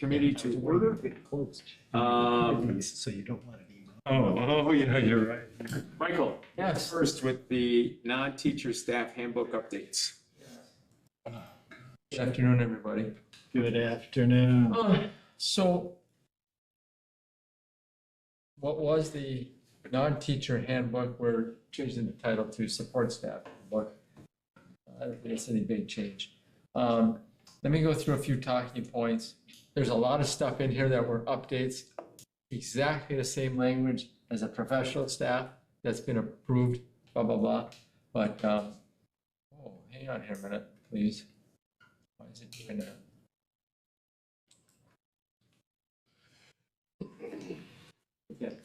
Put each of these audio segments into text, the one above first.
committee to order. So you don't want an email. Oh, yeah, you're right. Michael, Yes. first with the non-teacher staff handbook updates. Good afternoon, everybody. Good afternoon. So what was the non-teacher handbook? We're changing the title to support staff handbook. I don't think it's any big change. Let me go through a few talking points. There's a lot of stuff in here that were updates, exactly the same language as a professional staff that's been approved, blah, blah, blah. But, oh, hang on here a minute, please. Why is it doing that? Okay.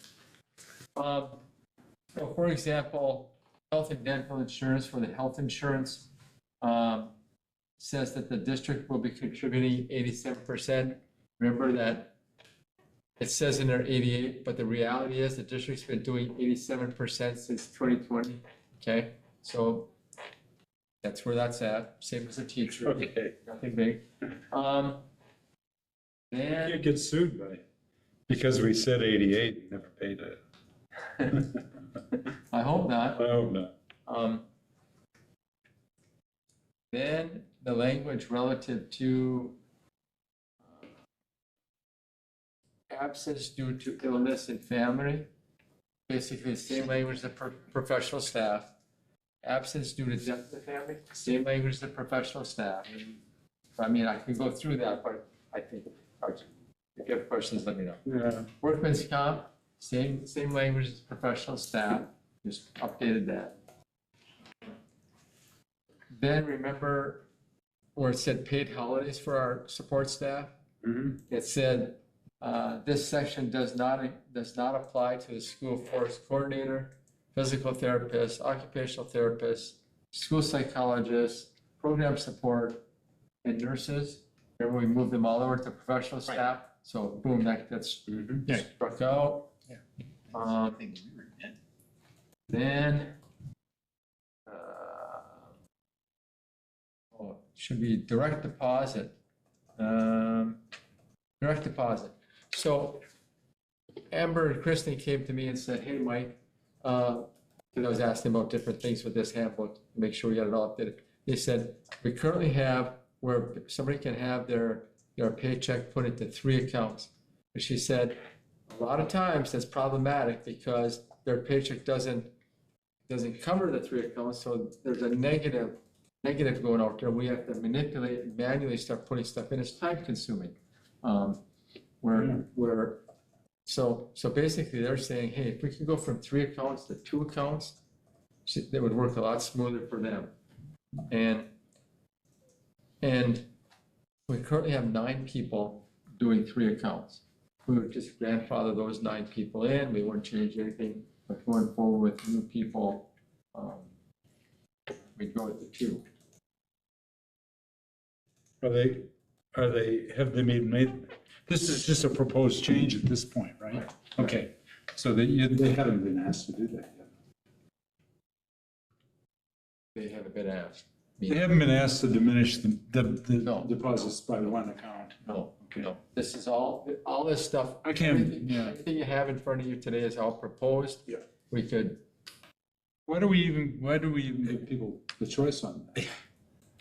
So for example, health and dental insurance for the health insurance says that the district will be contributing 87%. Remember that it says in there 88, but the reality is the district's been doing 87% since 2020. Okay, so that's where that's at. Same as a teacher. Okay. Nothing big. Then You get sued by, because we said 88, and never paid it. I hope not. I hope not. Then the language relative to absence due to illness in family, basically the same language as professional staff. Absence due to death in the family, same language as the professional staff. I mean, I can go through that, but I think, if you have questions, let me know. Yeah. Workman's comp, same language as professional staff, just updated that. Then remember where it said paid holidays for our support staff? Mhm. It said, this section does not apply to the school force coordinator, physical therapist, occupational therapist, school psychologist, program support, and nurses. Remember, we moved them all over to professional staff, so boom, that's Mhm. struck out. Yeah. Um, Thing that we were in. Then, should be direct deposit. Direct deposit. So Amber and Kristen came to me and said, hey, Mike, because I was asking about different things with this handbook, make sure we got it all updated. They said, we currently have where somebody can have their paycheck put into 3 accounts. And she said, a lot of times that's problematic because their paycheck doesn't cover the 3 accounts, so there's a negative going out there. We have to manipulate and manually start putting stuff in. It's time consuming. So basically they're saying, hey, if we could go from 3 accounts to 2 accounts, that would work a lot smoother for them. And we currently have 9 people doing 3 accounts. We would just grandfather those 9 people in. We wouldn't change anything, but going forward with new people, we'd go with the 2. Have they made, this is just a proposed change at this point, right? Okay, so they haven't been asked to do that yet. They haven't been asked. They haven't been asked to diminish the No. deposits by 1 account. No, Okay. no. This is all this stuff. I can't, Everything yeah. everything you have in front of you today is all proposed. Yeah. We could, Why do we even give people the choice on that?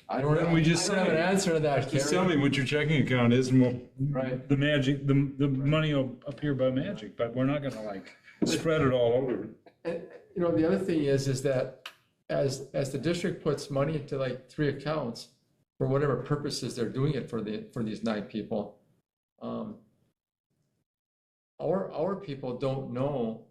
I don't Why don't know. we just I don't have an say- answer to that, Just tell Kerry. me what your checking account is and Right. the magic, the money will appear by magic, but we're not gonna like spread it all over. And, the other thing is that as the district puts money into like 3 accounts, for whatever purposes they're doing it for these 9 people, our people don't know.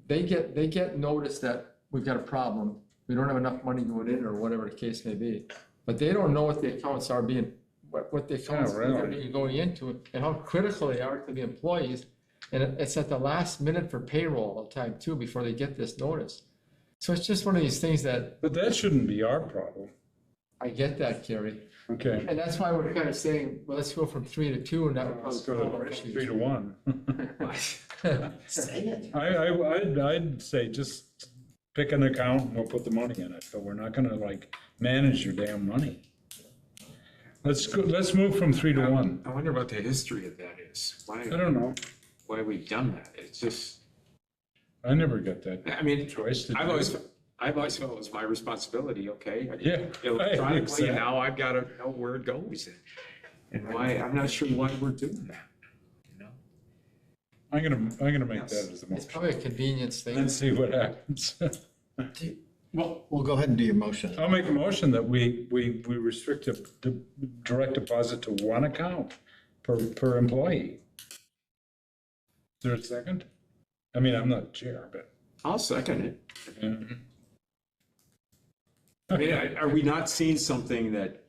They get notice that we've got a problem. We don't have enough money going in or whatever the case may be. But they don't know what the accounts are what the accounts Oh, really? are being going into and how critical they are to the employees. And it's at the last minute for payroll all the time too, before they get this notice. So it's just one of these things that, But that shouldn't be our problem. I get that, Kerry. Okay. And that's why we're kind of saying, well, let's go from 3 to 2 and that would Let's probably go solve our to issues. 3 to 1. Say it. I'd say just pick an account and we'll put the money in it, but we're not gonna like manage your damn money. let's move from 3 to 1. I wonder what the history of that is. I don't know. Why we've done that. It's just, I never got that I mean, choice to do. I've always felt it was my responsibility, okay? Yeah, Electronically, exactly. now I've got to know where it goes. And why, I'm not sure why we're doing that, you know? I'm gonna make Yes. that as a It's motion. probably a convenience thing. Let's see what happens. Well, go ahead and do your motion. I'll make a motion that we restrict the direct deposit to one account per employee. Is there a second? I mean, I'm not chair, but. I'll second it. yeah. I mean, are we not seeing something that,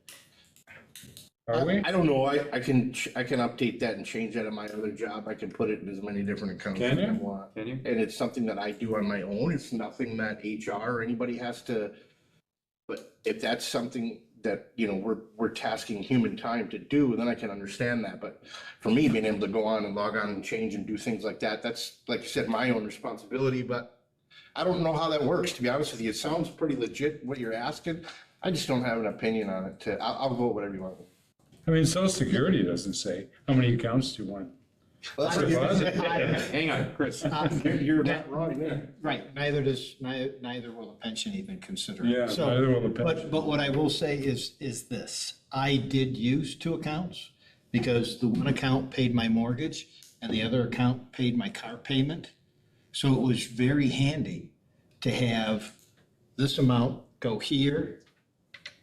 Are we? I don't know, I can update that and change that in my other job, I can put it in as many different accounts Can as I you? want. can you? And it's something that I do on my own, it's nothing that HR or anybody has to, but if that's something that, you know, we're tasking human time to do, then I can understand that, but for me, being able to go on and log on and change and do things like that, that's, like you said, my own responsibility, but I don't know how that works, to be honest with you, it sounds pretty legit what you're asking, I just don't have an opinion on it, I'll vote whatever you want. I mean, Social Security doesn't say, how many accounts do you want? Hang on, Chris. You're not wrong there. Right, neither will the pension even consider Yeah, it. So, neither will the pension. but what I will say is this, I did use two accounts because the one account paid my mortgage and the other account paid my car payment. So it was very handy to have this amount go here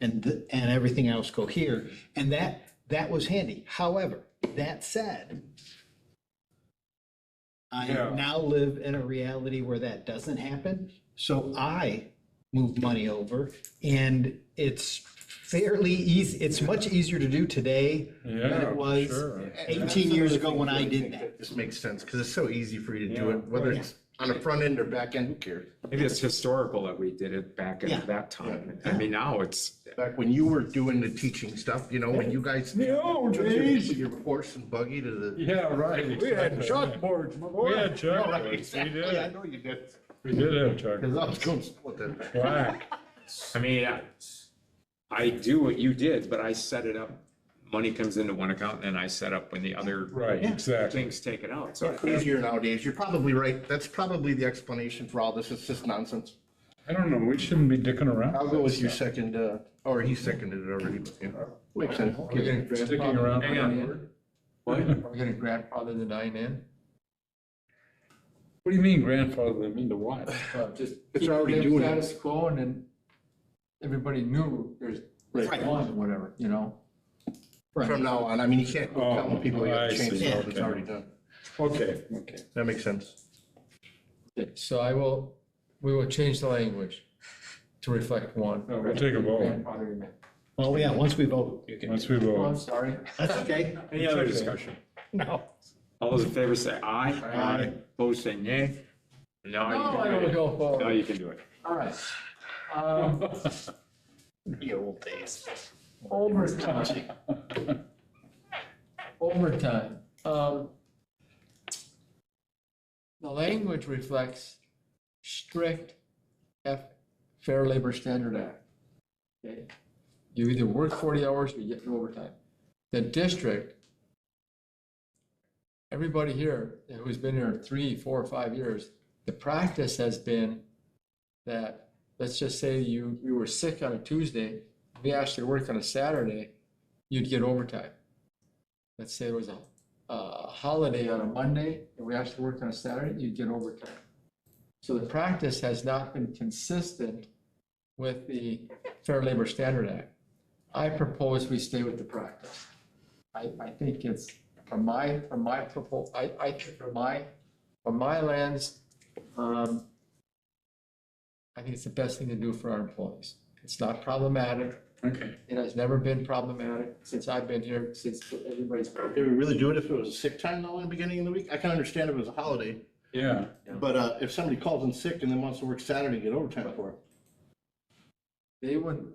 and everything else go here. And that was handy. However, that said, I Yeah. now live in a reality where that doesn't happen. So I move money over and it's fairly easy. It's much easier to do today than Yeah, it was sure. 18 years ago when I did that. This makes sense, because it's so easy for you to do Yeah. it, whether it's on the front end or back end, who cares? Maybe it's historical that we did it back Yeah. at that time. I mean, now it's, Back when you were doing the teaching stuff, you know, when you guys. The old took your- days. Your horse and buggy to the. Yeah, right. exactly. chalkboards, my boy. We had chalkboards, Right, we exactly, did. I know you did, We did have because I was chalkboards. going to split that. Black. I mean, I do what you did, but I set it up. Money comes into one account and I set up when the other Right, exactly. things take it out. So It's easier nowadays, you're probably right, that's probably the explanation for all this, it's just nonsense. I don't know, we shouldn't be dicking around. I'll go with your second, or he seconded it already, but yeah. Makes sense. Are we gonna Sticking grandfather around. the Hang on. nine in? what? Are we gonna grandfather the nine in? What do you mean grandfather them into what? Just It's keep already the doing it. status quo and then everybody knew there's Right. one or whatever, you know? From now on, I mean, you can't go Oh, telling people you I have to change see, stuff, it's okay. already done. Okay, okay. That makes sense. Okay, so we will change the language to reflect one. Oh, we'll take a vote. Grandfathering in. Well, yeah, once we vote. Once we Oh, I'm vote. sorry. That's okay. Any other okay. discussion? No. All those in favor say aye. Aye. Opposed say nay. Now No, you I can don't do it. go Now forward. you can do it. All right. Um, The old days. Overtime. Overtime. The language reflects strict Fair Labor Standard Act. Okay? You either work 40 hours or you get no overtime. The district, everybody here who's been here 3, 4, 5 years, the practice has been that, let's just say you were sick on a Tuesday, we asked you to work on a Saturday, you'd get overtime. Let's say it was a holiday on a Monday, and we asked you to work on a Saturday, you'd get overtime. So the practice has not been consistent with the Fair Labor Standard Act. I propose we stay with the practice. I think it's, from my proposal, I think from my lens, I think it's the best thing to do for our employees. It's not problematic. Okay. It has never been problematic since I've been here, since everybody's been Did we really do it if it was a sick time though in the beginning of the week? I can understand if it was a holiday, Yeah, but if somebody calls in sick and then wants to work Saturday, get overtime for it. They wouldn't,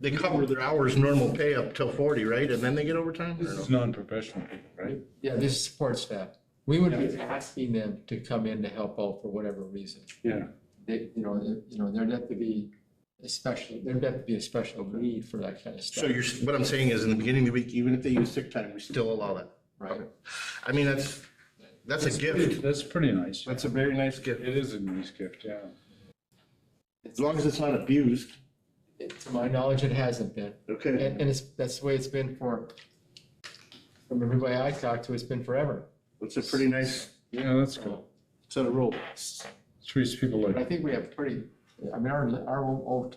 They cover their hours normal pay up till 40, right? And then they get overtime? this is non-professional people, right? yeah, this is support staff. We would be asking them to come in to help out for whatever reason. Yeah. They, there'd have to be especially, there'd have to be a special need for that kind of So stuff. what I'm saying is in the beginning of the week, even if they use sick time, we still allow that. Right. I mean, that's a gift. That's pretty nice. That's a very nice gift. It is a nice gift, yeah. As long as it's not abused. To my knowledge, it hasn't been. Okay. And it's, that's the way it's been from everybody I talked to, it's been forever. It's a pretty nice Yeah, that's cool. set of rules. Treats people But I like, think we have pretty, I mean, our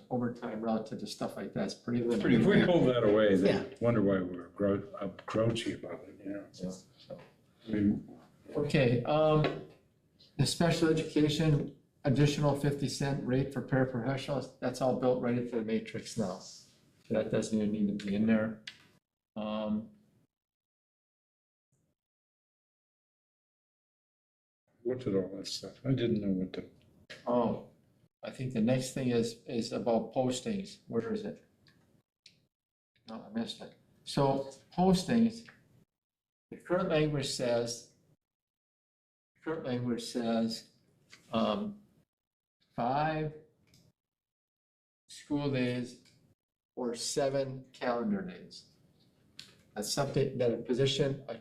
overtime relative to stuff like that's pretty if limited. we pulled that away, Yeah. they wonder why we're grouchy about it, you know? Yeah, so. I mean, Okay, the special education additional 50-cent rate for paraprofessionals, that's all built right into the matrix now. So that doesn't even need to be in there. looked at all that stuff. I didn't know what to, Oh, I think the next thing is about postings. Where is it? No, I missed it. So postings, the current language says, 5 school days or 7 calendar days. That's something that a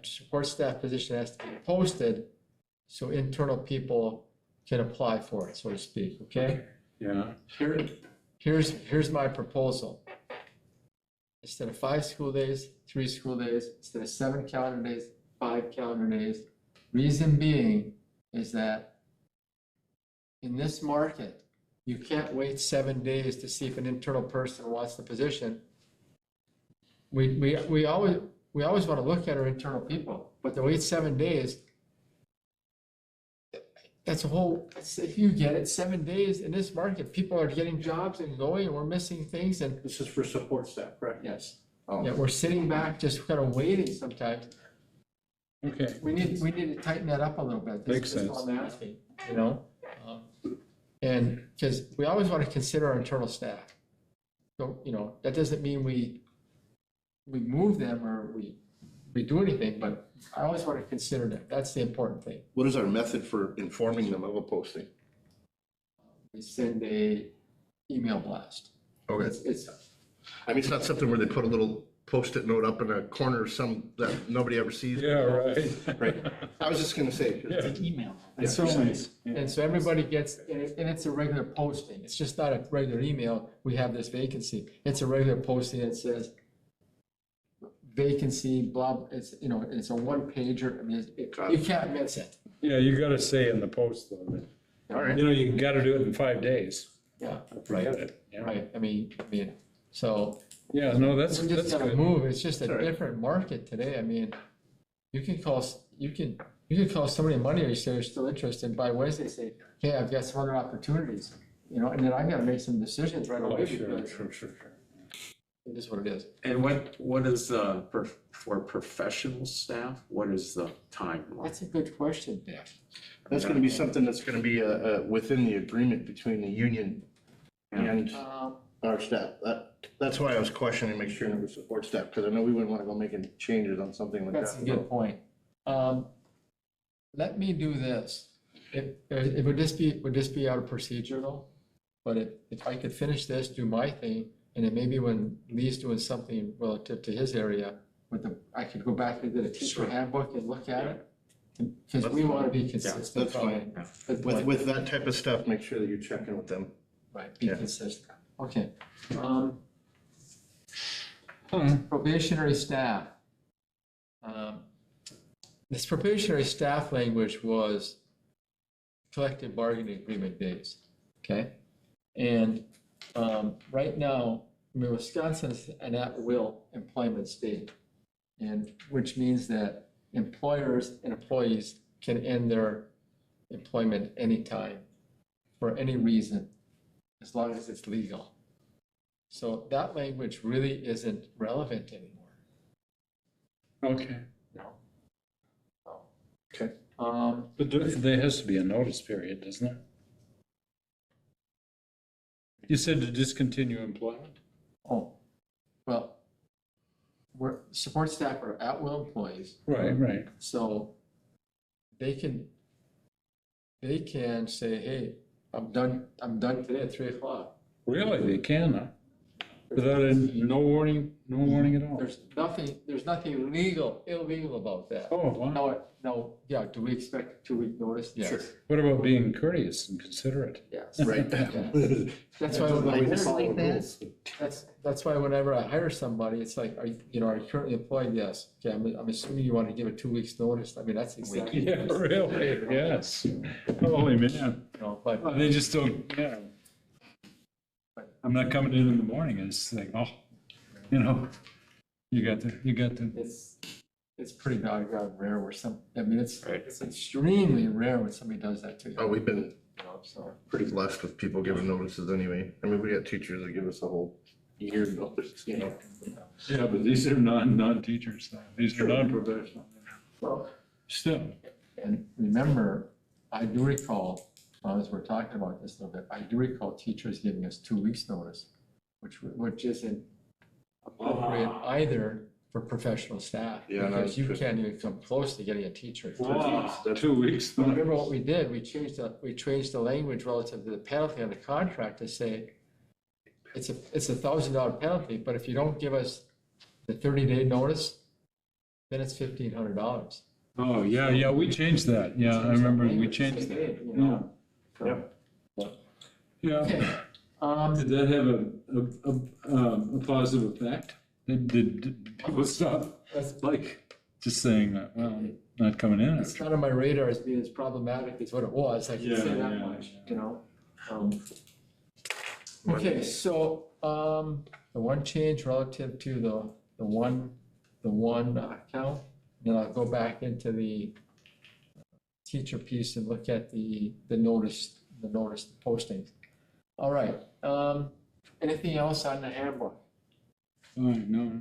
support staff position has to be posted so internal people can apply for it, so to speak, okay? yeah. Here's my proposal. Instead of 5 school days, 3 school days, instead of 7 calendar days, 5 calendar days. Reason being is that in this market, you can't wait 7 days to see if an internal person wants the position. We always want to look at our internal people, but to wait 7 days, if you get it, 7 days in this market, people are getting jobs and going, and we're missing things, and This is for support staff, correct? yes. Oh. Yeah, we're sitting back, just kind of waiting sometimes. Okay, We need to tighten that up a little bit. Makes That's all sense. I'm asking, you know? And, because we always want to consider our internal staff. So, you know, that doesn't mean we move them or we do anything, but I always want to consider them. That's the important thing. What is our method for informing them of a posting? We send a email blast. Okay. It's, I mean, it's not something where they put a little Post-it note up in a corner that nobody ever sees. yeah, right. Right. I was just gonna say, Yeah. It's an email. And so, Nice. Yeah. and so everybody gets, and it's a regular posting. It's just not a regular email, we have this vacancy. It's a regular posting that says vacancy, blah, it's, you know, it's a one pager. I mean, you can't miss it. Yeah, you gotta say in the post though, that, all right, you know, you gotta do it in 5 days. Yeah, Forget it. Yeah. right. I mean, so Yeah, no, that's we just gotta good. move. It's just a All right. different market today. I mean, you can call somebody Monday, you say you're still interested. By Wednesday, say, hey, I've got some other opportunities, you know, and then I gotta make some decisions right Oh, away sure, because sure. it is what it is. And what is for professional staff, what is the timeline? That's a good question, Dan. that's gonna be something that's gonna be, within the agreement between the union and our staff. That's why I was questioning, make sure it was support staff, because I know we wouldn't wanna go making changes on something like that. That's a good point. Let me do this. Would this be out of procedure though? But if I could finish this, do my thing, and then maybe when Lee's doing something relative to his area, I could go back into the teacher Sure. handbook and look at it. Because we want to be consistent. that's fine. Good With, point. with that type of stuff, make sure that you're checking with them. Right, be Yeah. consistent. Okay. Huh. Probationary staff. This probationary staff language was collective bargaining agreement days, okay? And right now, I mean, Wisconsin's an at-will employment state, and which means that employers and employees can end their employment anytime for any reason, as long as it's legal. So that language really isn't relevant anymore. Okay, No. No. Okay. but there has to be a notice period, doesn't there? You said to discontinue employment? Oh, well, support staff are at-will employees, Right. so they can say, hey, I'm done today at 3 o'clock. Really, they can, huh? Without no warning at all? There's nothing illegal about that. Oh, wow. Now, yeah, do we expect a 2-week notice? Sure. Yes. What about being courteous and considerate? Yes. Right. That's why when I I just like that. That's why whenever I hire somebody, it's like, are you currently employed? Yes. Okay, I'm assuming you want to give a 2 weeks notice. I mean, that's exactly. Yeah, really, yes. Holy man. But Oh, they just don't, yeah. I'm not coming in the morning, it's like, oh, you got to, it's pretty doggone rare where it's Right. it's extremely rare when somebody does that to you. Oh, we've been So. pretty blessed with people giving notices anyway. I mean, we got teachers that give us a whole year notice, you know. yeah, but these are non-teachers, these are non-professional. Well, Still, and remember, I do recall, as we're talking about this a little bit, I do recall teachers giving us 2 weeks notice, which isn't appropriate either for professional staff. Yeah, no, Because you it's- can't even come close to getting a teacher. wow, 2 weeks. But remember what we did? We changed the language relative to the penalty on the contract to say it's a $1,000 penalty, but if you don't give us the 30-day notice, then it's $1,500. Oh, yeah, we changed that, yeah, I remember we changed that, You know? So- yeah. Okay. Did that have a positive effect? Did people stop, That's- like, just saying, well, not coming in? It's not on my radar as being as problematic as what it was, I can Yeah, say that yeah, much, yeah. you know? Okay, so, the one change relative to the one account, then I'll go back into the teacher piece and look at the notice postings. All right, anything else on the handbook? Fine, no,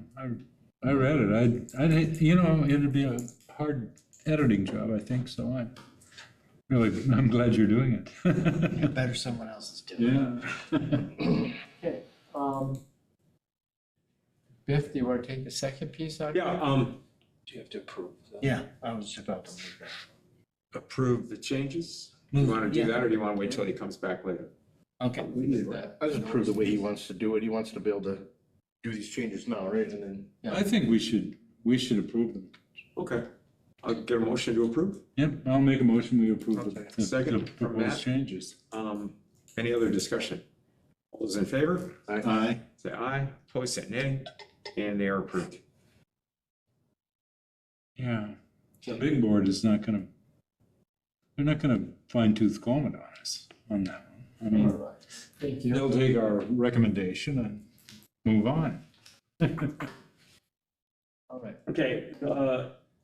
I read it, I'd, it'd be a hard editing job, I think, so I'm glad you're doing it. Better someone else is doing it. Yeah. Okay, Biff, do you want to take the second piece on? Yeah, Do you have to approve? Yeah, I was just about to move that. approve the changes. Do you want to do Yeah. that, or do you want to wait till he comes back later? Okay. We did that. I just approve the way he wants to do it. He wants to be able to do these changes now, right? And then, I think we should approve them. Okay, I'll get a motion to approve. Yep, I'll make a motion, we approve Okay. the Second from proposed Matt. changes. Any other discussion? All those in favor? Aye. Say aye, opposed say nay, and they are approved. Yeah, the big board is not gonna, they're not gonna fine tooth comb it on us on that one. I All mean, right, thank you. they'll take our recommendation and move on. All right, Okay,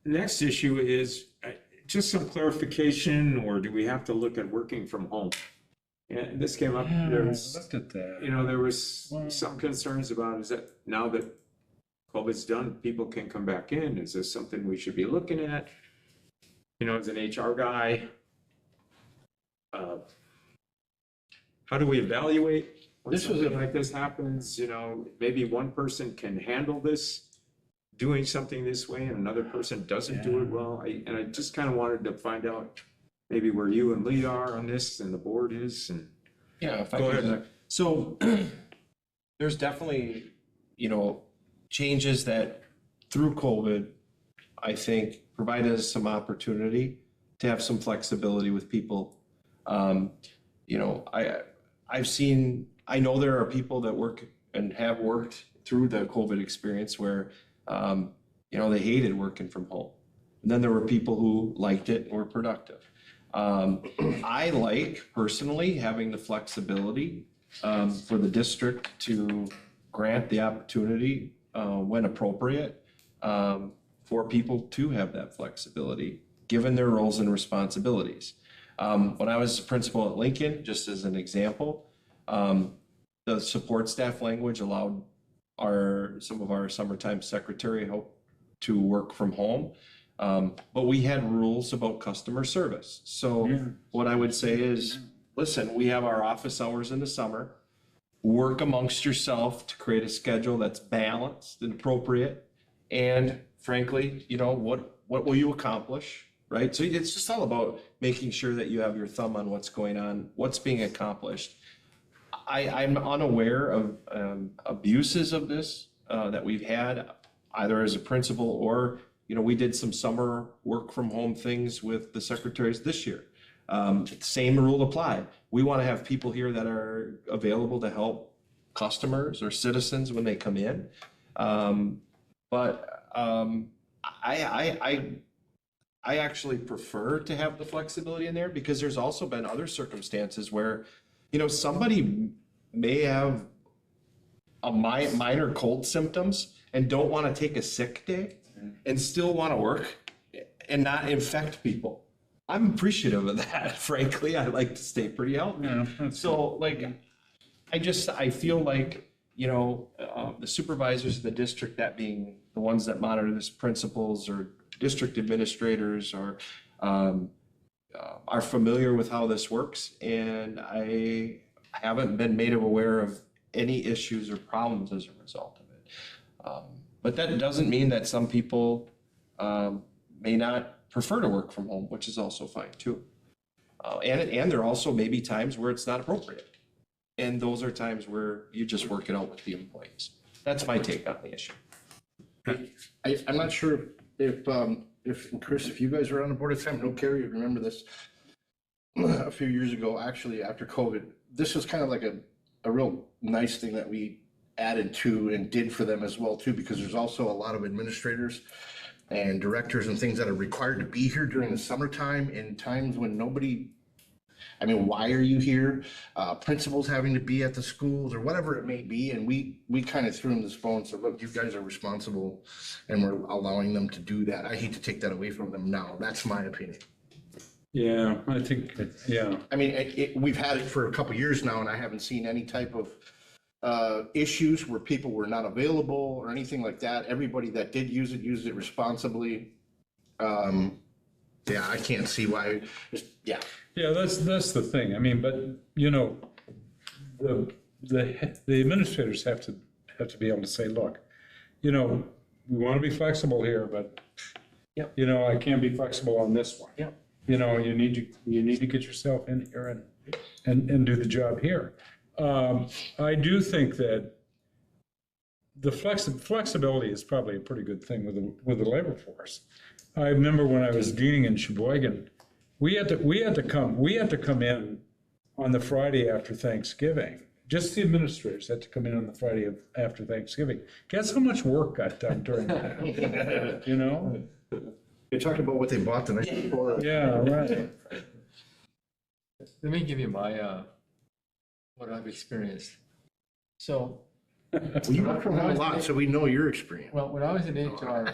next issue is just some clarification, or do we have to look at working from home? And this came up, Yeah, I there's, looked at that. there was some concerns about, is that now that COVID's done, people can come back in, is this something we should be looking at? As an HR guy, how do we evaluate when This was something like this happens? Maybe one person can handle this, doing something this way, and another person doesn't do it well. I just kind of wanted to find out maybe where you and Lee are on this and the board is, and Yeah, if I Go could, ahead. so there's definitely, changes that through COVID, I think provided us some opportunity to have some flexibility with people. I know there are people that work and have worked through the COVID experience where, they hated working from home. And then there were people who liked it and were productive. I like personally having the flexibility for the district to grant the opportunity when appropriate for people to have that flexibility, given their roles and responsibilities. When I was principal at Lincoln, just as an example, the support staff language allowed some of our summertime secretary help to work from home. But we had rules about customer service. So what I would say is, listen, we have our office hours in the summer. Work amongst yourself to create a schedule that's balanced and appropriate. And frankly, what will you accomplish, right? So it's just all about making sure that you have your thumb on what's going on, what's being accomplished. I'm unaware of abuses of this that we've had, either as a principal or, we did some summer work from home things with the secretaries this year. Same rule applied. We want to have people here that are available to help customers or citizens when they come in. I actually prefer to have the flexibility in there because there's also been other circumstances where, somebody may have a minor cold symptoms and don't want to take a sick day and still want to work and not infect people. I'm appreciative of that, frankly. I like to stay pretty healthy. Yeah, that's- So I feel like, the supervisors of the district, that being the ones that monitor this, principals or district administrators are familiar with how this works. And I haven't been made aware of any issues or problems as a result of it. But that doesn't mean that some people may not prefer to work from home, which is also fine too. And there also may be times where it's not appropriate. And those are times where you just work it out with the employees. That's my take on the issue. I'm not sure if, Chris, if you guys were on the board at the time, no, Carrie, you remember this? A few years ago, actually, after COVID, this was kind of like a real nice thing that we added to and did for them as well too, because there's also a lot of administrators and directors and things that are required to be here during the summertime in times when why are you here? Principals having to be at the schools or whatever it may be. And we kind of threw them this bone and said, look, you guys are responsible and we're allowing them to do that. I hate to take that away from them now. That's my opinion. Yeah, I think, yeah. I mean, we've had it for a couple years now and I haven't seen any type of issues where people were not available or anything like that. Everybody that did use it responsibly. Yeah, I can't see why, yeah. Yeah, that's the thing. I mean, but, the administrators have to be able to say, look, we want to be flexible here, but, Yep. I can't be flexible on this one. Yep. You need to get yourself in here and do the job here. I do think that the flexibility is probably a pretty good thing with the labor force. I remember when I was deaning in Sheboygan, we had to come in on the Friday after Thanksgiving. Just the administrators had to come in on the Friday after Thanksgiving. Guess how much work got done during that? You're talking about what they bought the night before. Yeah, right. Let me give you my, what I've experienced. So, You work from home a lot, so we know your experience. well, when I was in HR,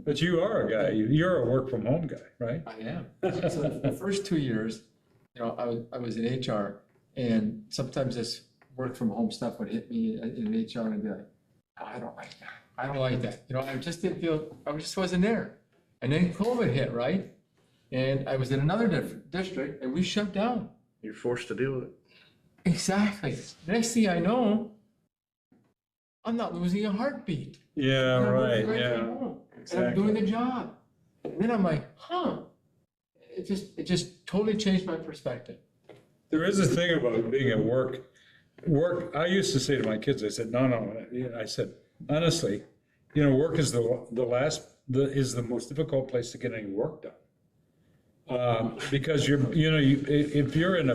But you are a guy. You're a work from home guy, right? I am. So the first 2 years, I was in HR, and sometimes this work from home stuff would hit me in HR, and I'd be like, oh, I don't like that. I don't like that. I just didn't feel, I just wasn't there. And then COVID hit, right? And I was in another district, and we shut down. You're forced to deal with it. Exactly. Next thing I know, I'm not losing a heartbeat. Yeah, And I'm right, working yeah. from home, and I'm doing the job. And then I'm like, it just totally changed my perspective. There is a thing about being at work. I used to say to my kids, I said, no. I said, honestly, work is is the most difficult place to get any work done. Because if you're in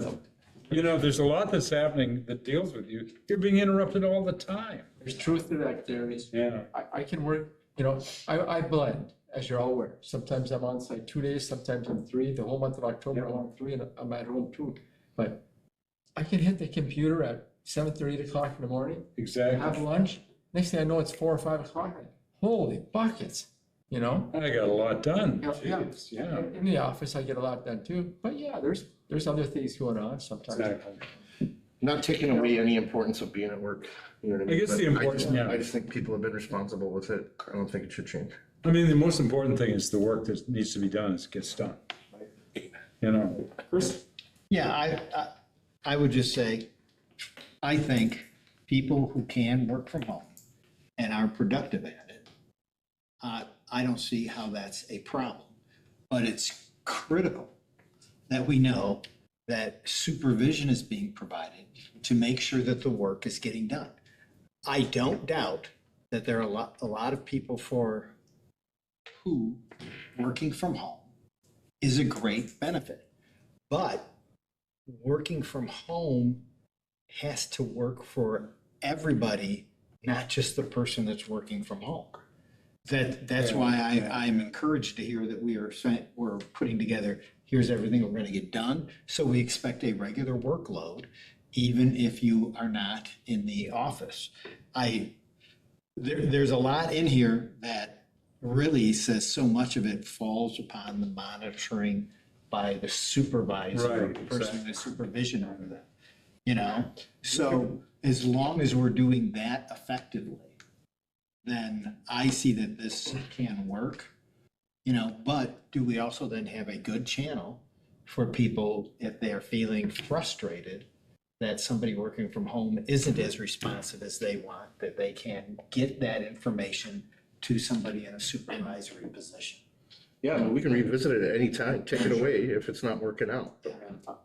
there's a lot that's happening that deals with you. You're being interrupted all the time. There's truth to that, Gary. Yeah. I can work, I blend, as you're all aware. Sometimes I'm on site 2 days, sometimes I'm 3. The whole month of October, I'm on 3, and I'm at home 2. But I can hit the computer at 7:30, 8 o'clock in the morning, have Exactly. lunch. Next thing I know, it's 4 or 5 o'clock. Holy buckets, I got a lot done. Yeah. Jeez, yeah. In the office, I get a lot done too. But yeah, there's other things going on sometimes. Exactly. Not taking away any importance of being at work. You know what I mean? I guess But the importance, just- yeah. I just think people have been responsible with it. I don't think it should change. I mean, the most important thing is the work that needs to be done gets done. Chris? Yeah, I would just say, I think people who can work from home and are productive at it, I don't see how that's a problem. But it's critical that we know that supervision is being provided to make sure that the work is getting done. I don't doubt that there are a lot of people for who working from home is a great benefit. But working from home has to work for everybody, not just the person that's working from home. That's why I'm encouraged to hear that we're putting together, here's everything we're gonna get done. So we expect a regular workload, even if you are not in the office. There's a lot in here that really says so much of it falls upon the monitoring by the supervisor, Right, the person in the supervision over that, you know? So as long as we're doing that effectively, then I see that this can work, you know, but do we also then have a good channel for people if they're feeling frustrated that somebody working from home isn't as responsive as they want, that they can get that information to somebody in a supervisory position? Yeah, I mean, we can revisit it at any time, take it away if it's not working out.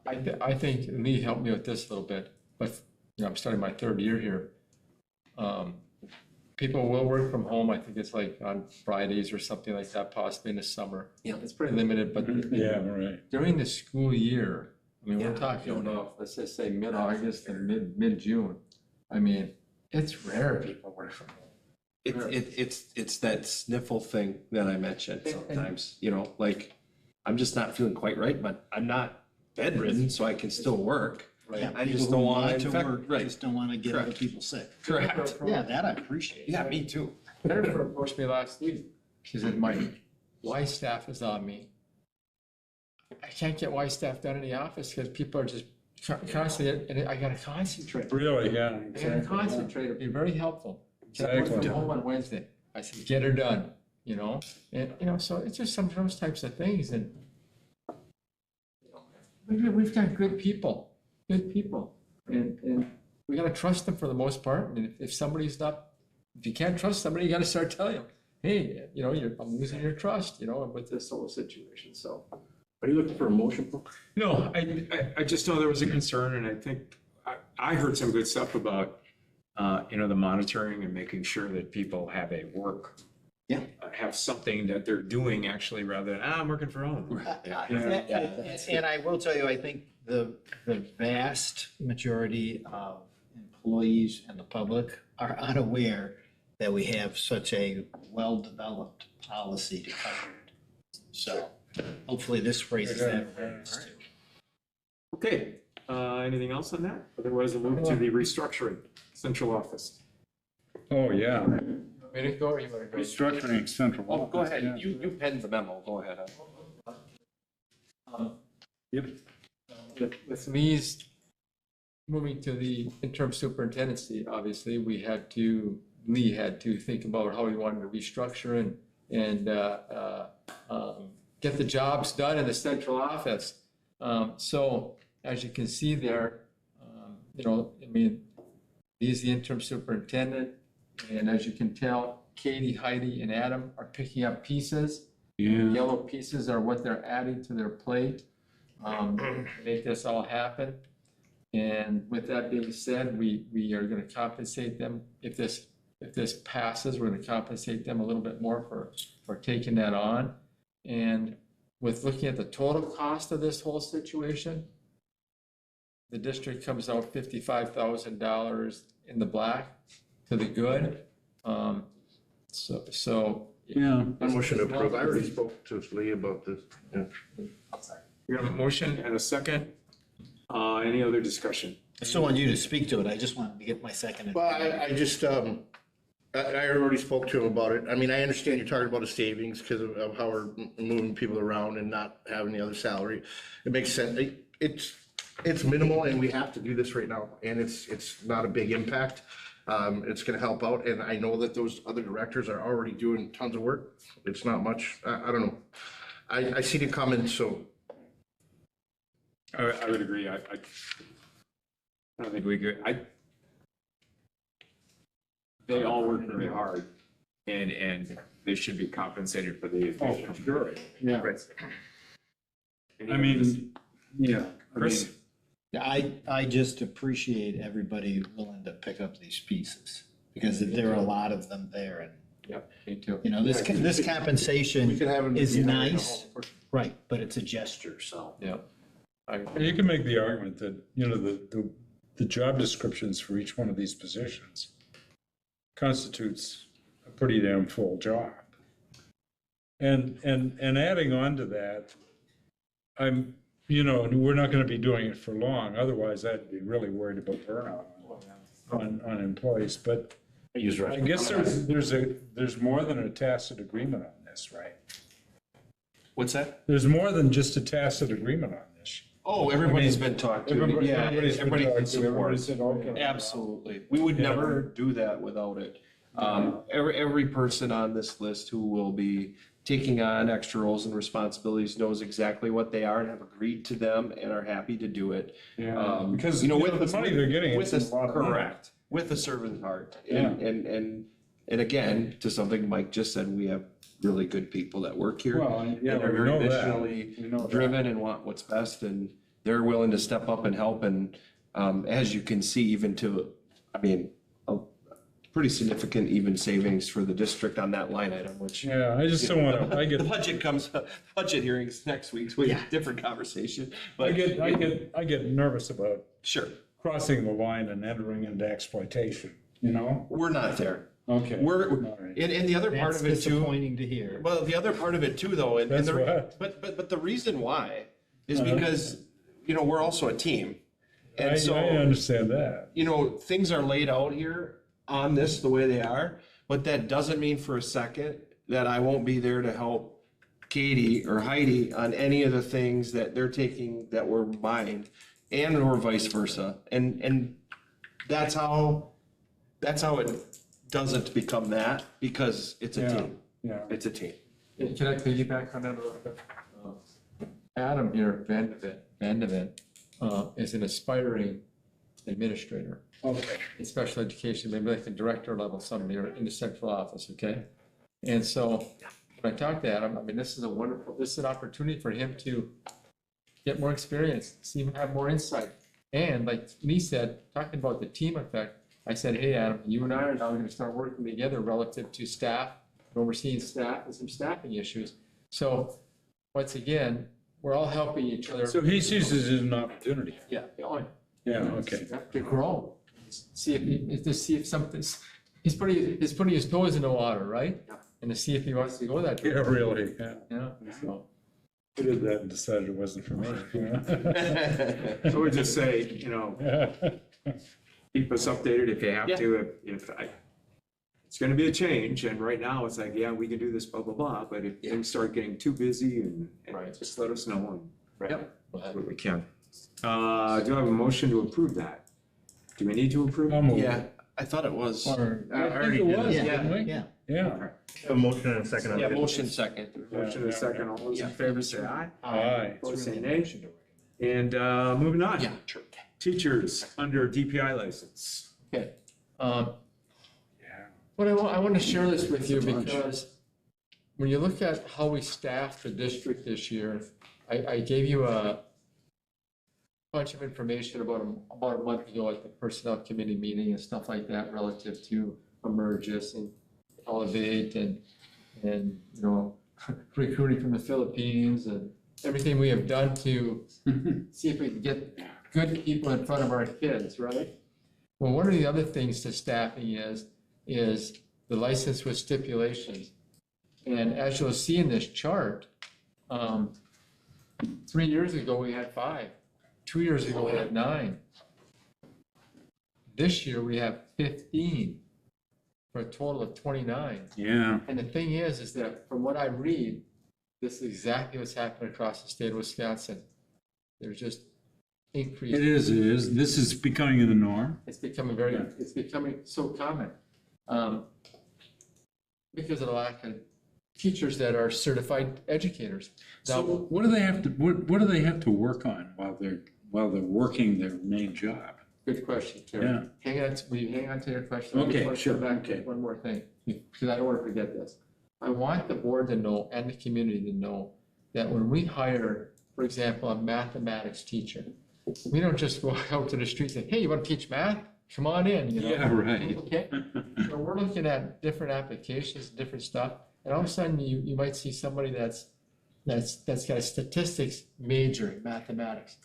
I think Lee helped me with this a little bit, but, you know, I'm starting my third year here. People will work from home, I think it's like on Fridays or something like that, possibly in the summer. Yeah. It's pretty limited, but Yeah, right. during the school year, I mean, we're Yeah. talking about, let's just say mid-August and mid-June. I mean, it's rare people work from home. It's that sniffle thing that I mentioned sometimes, you know, like, I'm just not feeling quite right, but I'm not bedridden, so I can still work. Yeah, I people just who don't want want to to work, right, just don't want to get other Correct. people sick. correct. Yeah, that I appreciate. Yeah, me too. Jennifer approached me last week. She said, Mike, Y staff is on me. I can't get Y staff done in the office because people are just constantly, and I gotta concentrate. Really, yeah, I gotta exactly. concentrate, it'd be very helpful. Can I work from Exactly. home on Wednesday? I said, get her done, you know? And, you know, so it's just some of those types of things and we've got good people. And we gotta trust them for the most part. And if somebody's not, if you can't trust somebody, you gotta start telling them, hey, you know, I'm losing your trust, you know, with this whole situation, so. Are you looking for a motion? Paul? No, I just know there was a concern, and I think, I heard some good stuff about, you know, the monitoring and making sure that people have a work. Yeah. Have something that they're doing actually, rather than, I'm working from home. And I will tell you, I think the vast majority of employees and the public are unaware that we have such a well-developed policy to cover it. So hopefully this raises that awareness too. Okay, anything else on that? Otherwise, we'll move to the restructuring, central office. Oh, yeah. Want me to go or you wanna go? Restructuring central. Oh, go office, ahead, yeah. you penned the memo, go ahead. Yep. With Lee's moving to the interim superintendency, obviously, Lee had to think about how he wanted to restructure and get the jobs done in the central office. So as you can see there, you know, I mean, he's the interim superintendent. And as you can tell, Katie, Heidi, and Adam are picking up pieces. Yeah. Yellow pieces are what they're adding to their plate, to make this all happen. And with that being said, we are gonna compensate them, if this passes, we're gonna compensate them a little bit more for taking that on. And with looking at the total cost of this whole situation, the district comes out $55,000 in the black to the good. So. Yeah. I motion to approve. I already spoke to Lee about this. Yeah. We have a motion and a second. Any other discussion? I still want you to speak to it. I just wanted to get my second. Well, I just, I already spoke to him about it. I mean, I understand you're talking about the savings because of how we're moving people around and not having the other salary. It makes sense. It's minimal and we have to do this right now and it's not a big impact. It's gonna help out and I know that those other directors are already doing tons of work. It's not much, I don't know. I see the comments, so I would agree. I don't think we could, they all work very hard and they should be compensated for the additional. Sure. Yeah. Right. I mean, yeah, Chris? I just appreciate everybody willing to pick up these pieces, because there are a lot of them there, and, Yep, me too. you know, this We compensation could have them. is you know, nice, right, but it's a gesture, so. Yep. You can make the argument that, you know, the job descriptions for each one of these positions constitutes a pretty damn full job. And adding on to that, you know, we're not gonna be doing it for long, otherwise I'd be really worried about burnout on employees, but Use I guess there's more than a tacit agreement on this, right? What's that? There's more than just a tacit agreement on this. Oh, everybody's been talked to. Yeah, Everybody's been everybody can talked to, everybody support. said, okay. Absolutely. We would Yeah. never do that without it. Every person on this list who will be taking on extra roles and responsibilities knows exactly what they are and have agreed to them and are happy to do it. Yeah, because, you know, you know, the money they're getting with is a, a lot of money. correct, with a servant heart. And again, to something Mike just said, we have really good people that work here. Well, yeah, And they're we very know that. missionally We know that. driven and want what's best, and they're willing to step up and help. And as you can see, even to, I mean, a pretty significant even savings for the district on that line item, which. Yeah, I just don't want to, The budget comes, budget hearings next week, so we have a different conversation, I but get nervous about sure, crossing the line and entering into exploitation, you know? we're not there. Okay. We're, All right. and the other part That's of it too. disappointing to hear. Well, the other part of it too, though, and That's the, what? but the reason why is Uh-huh. because, you know, we're also a team. I And so, understand that. you know, things are laid out here on this the way they are, but that doesn't mean for a second that I won't be there to help Katie or Heidi on any of the things that they're taking that were mine, and or vice versa. And that's how it doesn't become that, because it's a Yeah. team. Yeah. It's a team. Can I piggyback on that a little bit? Adam here, Vandevent, is an aspiring administrator Okay. in special education, maybe like the director level, somebody, or in the central office, okay? And so when I talked to Adam, I mean, this is an opportunity for him to get more experience, see him have more insight. And like Lee said, talking about the team effect, I said, hey, Adam, you and I are now gonna start working together relative to staff, and overseeing staff and some staffing issues. So, once again, we're all helping each other. So he sees this as an opportunity. Yeah, Yeah, okay. to grow, see if something's, he's putting his toes in the water, right? And to see if he wants to go that Yeah, direction. really, yeah. Yeah, so. I did that and decided it wasn't for me. So we just say, you know, keep us updated if you have to, it's gonna be a change, and right now it's like, yeah, we can do this, blah, blah, blah, but if things start getting too busy and Right. just let us know and Yep. what we can. Do I have a motion to approve that? Do we need to approve? I'll move. Yeah, I thought it was. Or- I I think already it did was, it. didn't we? Yeah. Yeah. A motion and a second on Yeah, it. motion second. Motion and a second, all those in favor say aye. Aye. Opposed say nay. And moving on. Yeah, sure. Teachers under DPI license. Okay. Yeah. But I want to share this with you because when you look at how we staffed the district this year, I gave you a bunch of information about a month ago at the personnel committee meeting and stuff like that relative to Emergis and Elevate and you know, recruiting from the Philippines and everything we have done to see if we can get good people in front of our kids, right? Well, one of the other things to staffing is the license with stipulations. And as you'll see in this chart, 3 years ago, we had 5. 2 years ago, we had 9. This year, we have 15 for a total of 29. Yeah. And the thing is that from what I read, this is exactly what's happening across the state of Wisconsin. There's just increase. It is. This is becoming the norm. It's becoming it's becoming so common. Because of the lack of teachers that are certified educators. So Now, what do they have to, what do they have to work on while they're working their main job? good question, Terry. Yeah. Will you hang on to your question? Let me Okay, just sure, come back to okay. one more thing, because I don't want to forget this. I want the board to know and the community to know that when we hire, for example, a mathematics teacher, we don't just go out to the street and say, hey, you want to teach math? Come on in, you know? Yeah, right. Okay, so we're looking at different applications, different stuff, and all of a sudden you might see somebody that's got a statistics major in mathematics.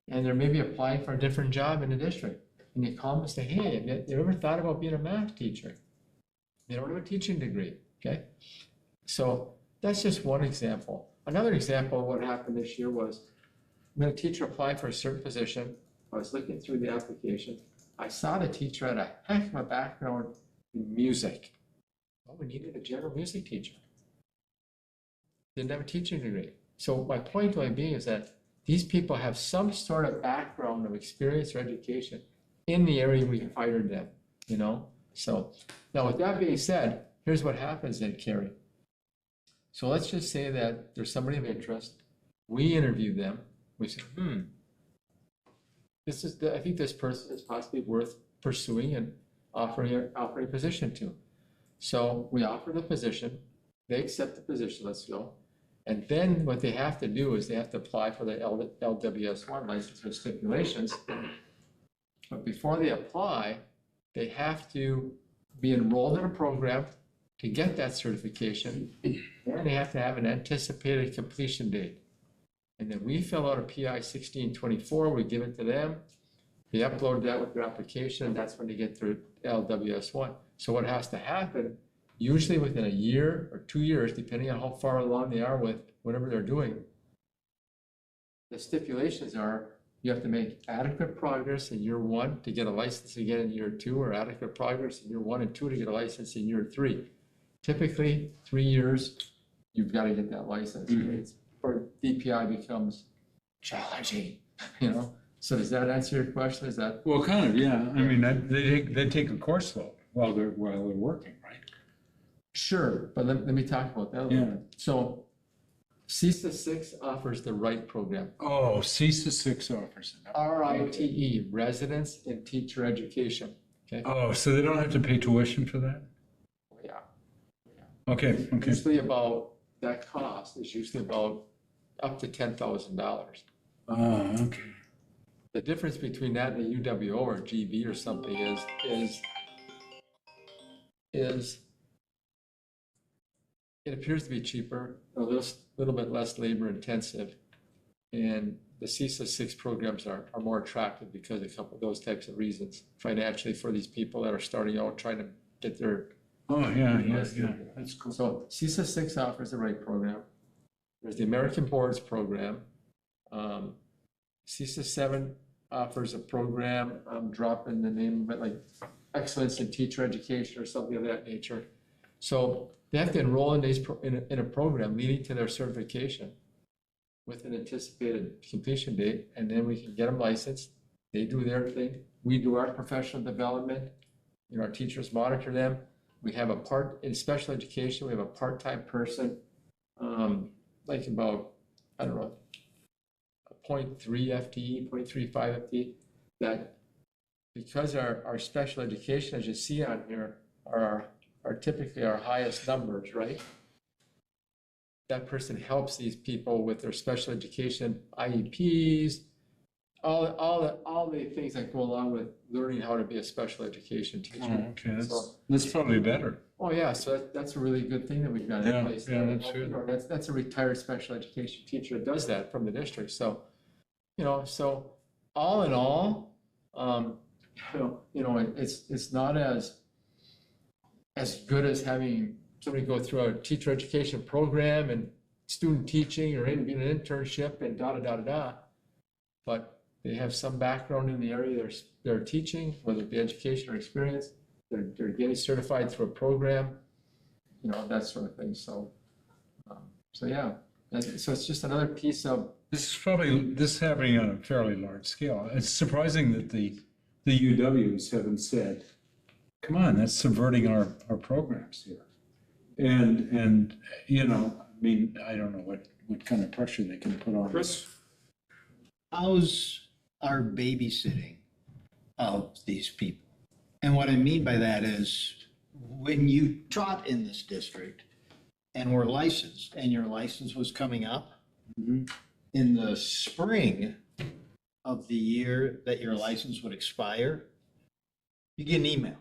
And they're maybe applying for a different job in the district. And you call them and say, hey, have you ever thought about being a math teacher? They don't have a teaching degree, okay? So that's just one example. Another example of what happened this year was when a teacher applied for a certain position, I was looking through the application. I saw the teacher had a heck of a background in music. Well, we needed a general music teacher. Didn't have a teaching degree. So my point by being is that these people have some sort of background of experience or education in the area we hired them, you know? So now with that being said, here's what happens then, Carrie. So let's just say that there's somebody of interest. We interview them. We say, I think this person is possibly worth pursuing and offering a position to. So we offer the position, they accept the position, let's go. And then what they have to do is they have to apply for the LWS1 license with stipulations. But before they apply, they have to be enrolled in a program to get that certification, and they have to have an anticipated completion date. And then we fill out a PI 1624, we give it to them, they upload that with their application, and that's when they get their LWS1. So what has to happen, usually within a year or 2 years, depending on how far along they are with whatever they're doing, the stipulations are you have to make adequate progress in year 1 to get a license again in year 2, or adequate progress in year 1 and 2 to get a license in year 3. Typically, 3 years, you've got to get that license. It's, for DPI becomes challenging, you know? So does that answer your question? Is that? Well, kind of, yeah. I mean, they take a course though while they're working, right? Sure, but let me talk about that a little Yeah. bit. So CISA 6 offers the RITE program. Oh, CISA 6 offers it. RITE, Residence in Teacher Education. Okay? Oh, so they don't have to pay tuition for that? Yeah. Okay, okay. Usually about, that cost is usually about up to $10,000. Oh, okay. The difference between that and a UWO or GB or something is it appears to be cheaper, a little bit less labor intensive. And the CISA 6 programs are more attractive because of a couple of those types of reasons. Financially, for these people that are starting out trying to get their. Oh, yeah, that's cool. So CISA 6 offers the RITE program. There's the American Boards program. CISA 7 offers a program, I'm dropping the name of it, like Excellence in Teacher Education or something of that nature. So they have to enroll in a program leading to their certification with an anticipated completion date, and then we can get them licensed. They do their thing. We do our professional development. You know, our teachers monitor them. We have in special education, we have a part-time person, like about, I don't know, 0.3 FTE, 0.35 FTE, that because our special education, as you see on here, are typically our highest numbers, right? That person helps these people with their special education IEPs, all the things that go along with learning how to be a special education teacher. Oh, okay, So- that's probably better. Oh, yeah, so that's a really good thing that we've got Yeah, in place. yeah, that's good. Or that's a retired special education teacher that does that from the district, so, so all in all, it's not as good as having somebody go through a teacher education program and student teaching or being an internship and da-da-da-da-da. But they have some background in the area they're teaching, whether it be education or experience. They're getting certified through a program, that sort of thing. So yeah. So it's just another piece of. This is happening on a fairly large scale. It's surprising that the UWs haven't said, come on, that's subverting our programs here. And I mean, I don't know what kind of pressure they can put on. Chris? How's our babysitting of these people? And what I mean by that is when you taught in this district and were licensed and your license was coming up, in the spring of the year that your license would expire, you get an email.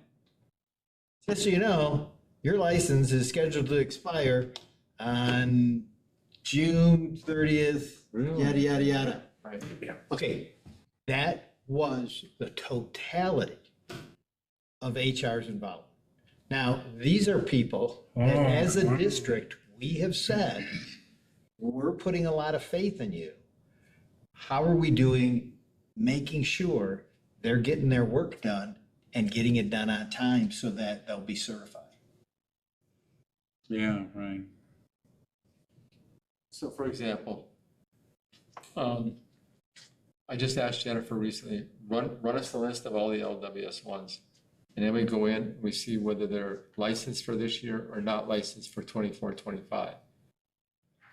Just so you know, your license is scheduled to expire on June 30th, yada, yada, yada. Right. Okay, that was the totality of HR's involvement. Now, these are people that as a district, we have said, we're putting a lot of faith in you. How are we doing, making sure they're getting their work done and getting it done on time so that they'll be certified? Yeah, right. So for example, I just asked Jennifer recently, run us the list of all the LWS ones. And then we go in, we see whether they're licensed for this year or not licensed for 24, 25.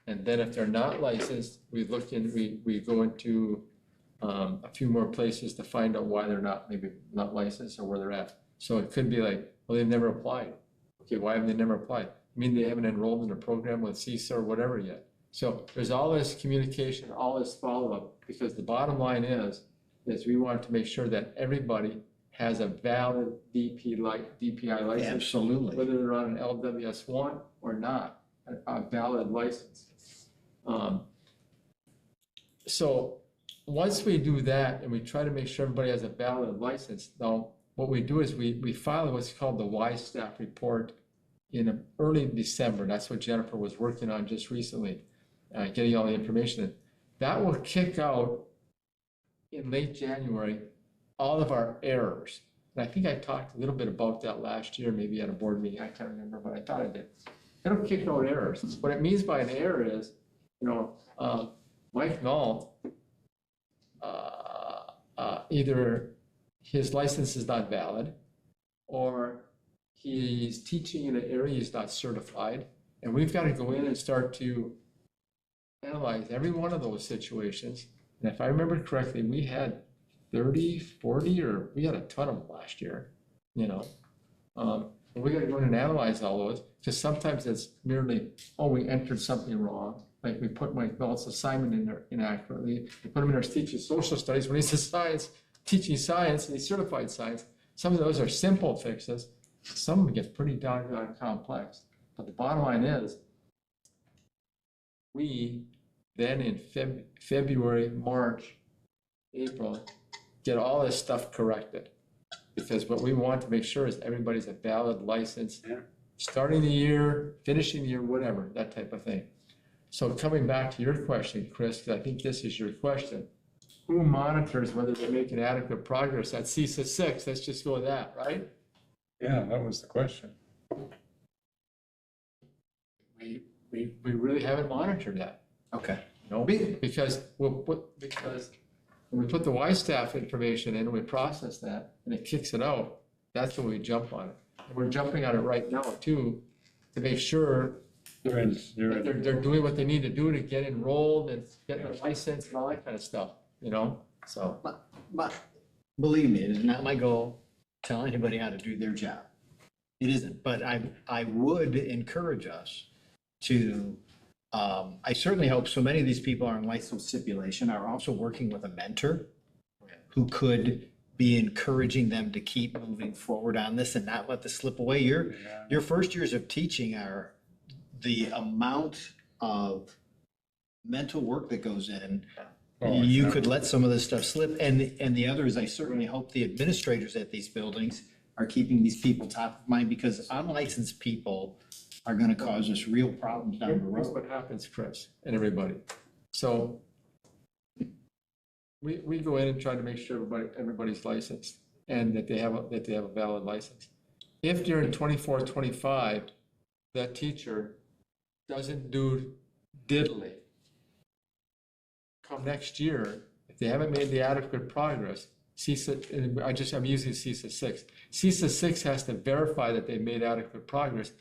And then if they're not licensed, we look in, we go into a few more places to find out why they're not, maybe not licensed or where they're at. So it could be like, well, they've never applied. Okay, why have they never applied? I mean, they haven't enrolled in a program with CISA or whatever yet. So there's all this communication, all this follow-up, because the bottom line is we want to make sure that everybody has a valid DPI license. Absolutely. Whether they're on an LWS 1 or not, a valid license. So once we do that and we try to make sure everybody has a valid license, now what we do is we file what's called the Y staff report in early December. That's what Jennifer was working on just recently, getting all the information in. That will kick out in late January all of our errors. And I think I talked a little bit about that last year, maybe at a board meeting. I can't remember, but I thought I did. It'll kick out errors. What it means by an error is, Mike Nault, either his license is not valid, or he's teaching in an area he's not certified, and we've got to go in and start to analyze every one of those situations. And if I remember correctly, we had 30, 40, or we had a ton of them last year, And we got to go in and analyze all those, because sometimes it's merely, oh, we entered something wrong. Like we put Mike Nault's assignment in there inaccurately. We put him in there teaching social studies when he's a teaching science, and he's certified science. Some of those are simple fixes. Some of them get pretty doggone complex. But the bottom line is, we then in February, March, April, get all this stuff corrected. Because what we want to make sure is everybody's a valid license, starting the year, finishing the year, whatever, that type of thing. So coming back to your question, Chris, because I think this is your question, who monitors whether they're making adequate progress at CISA 6? Let's just go with that, right? Yeah, that was the question. We really haven't monitored that. Okay. No, because when we put the Y staff information in and we process that and it kicks it out, that's when we jump on it. And we're jumping on it right now too, to make sure that they're doing what they need to do to get enrolled and get their license and all that kind of stuff, so. But believe me, it is not my goal to tell anybody how to do their job. It isn't, but I would encourage us to, I certainly hope so many of these people are in license stipulation are also working with a mentor who could be encouraging them to keep moving forward on this and not let this slip away. Your first years of teaching are the amount of mental work that goes in. You could let some of this stuff slip. And the other is I certainly hope the administrators at these buildings are keeping these people top of mind, because unlicensed people are gonna cause us real problems down the Here's road. what happens, Chris, and everybody. So we go in and try to make sure everybody's licensed and that they have a valid license. If during 24, 25, that teacher doesn't do diddly, come next year, if they haven't made the adequate progress, CISA, I'm using CISA 6. CISA 6 has to verify that they've made adequate progress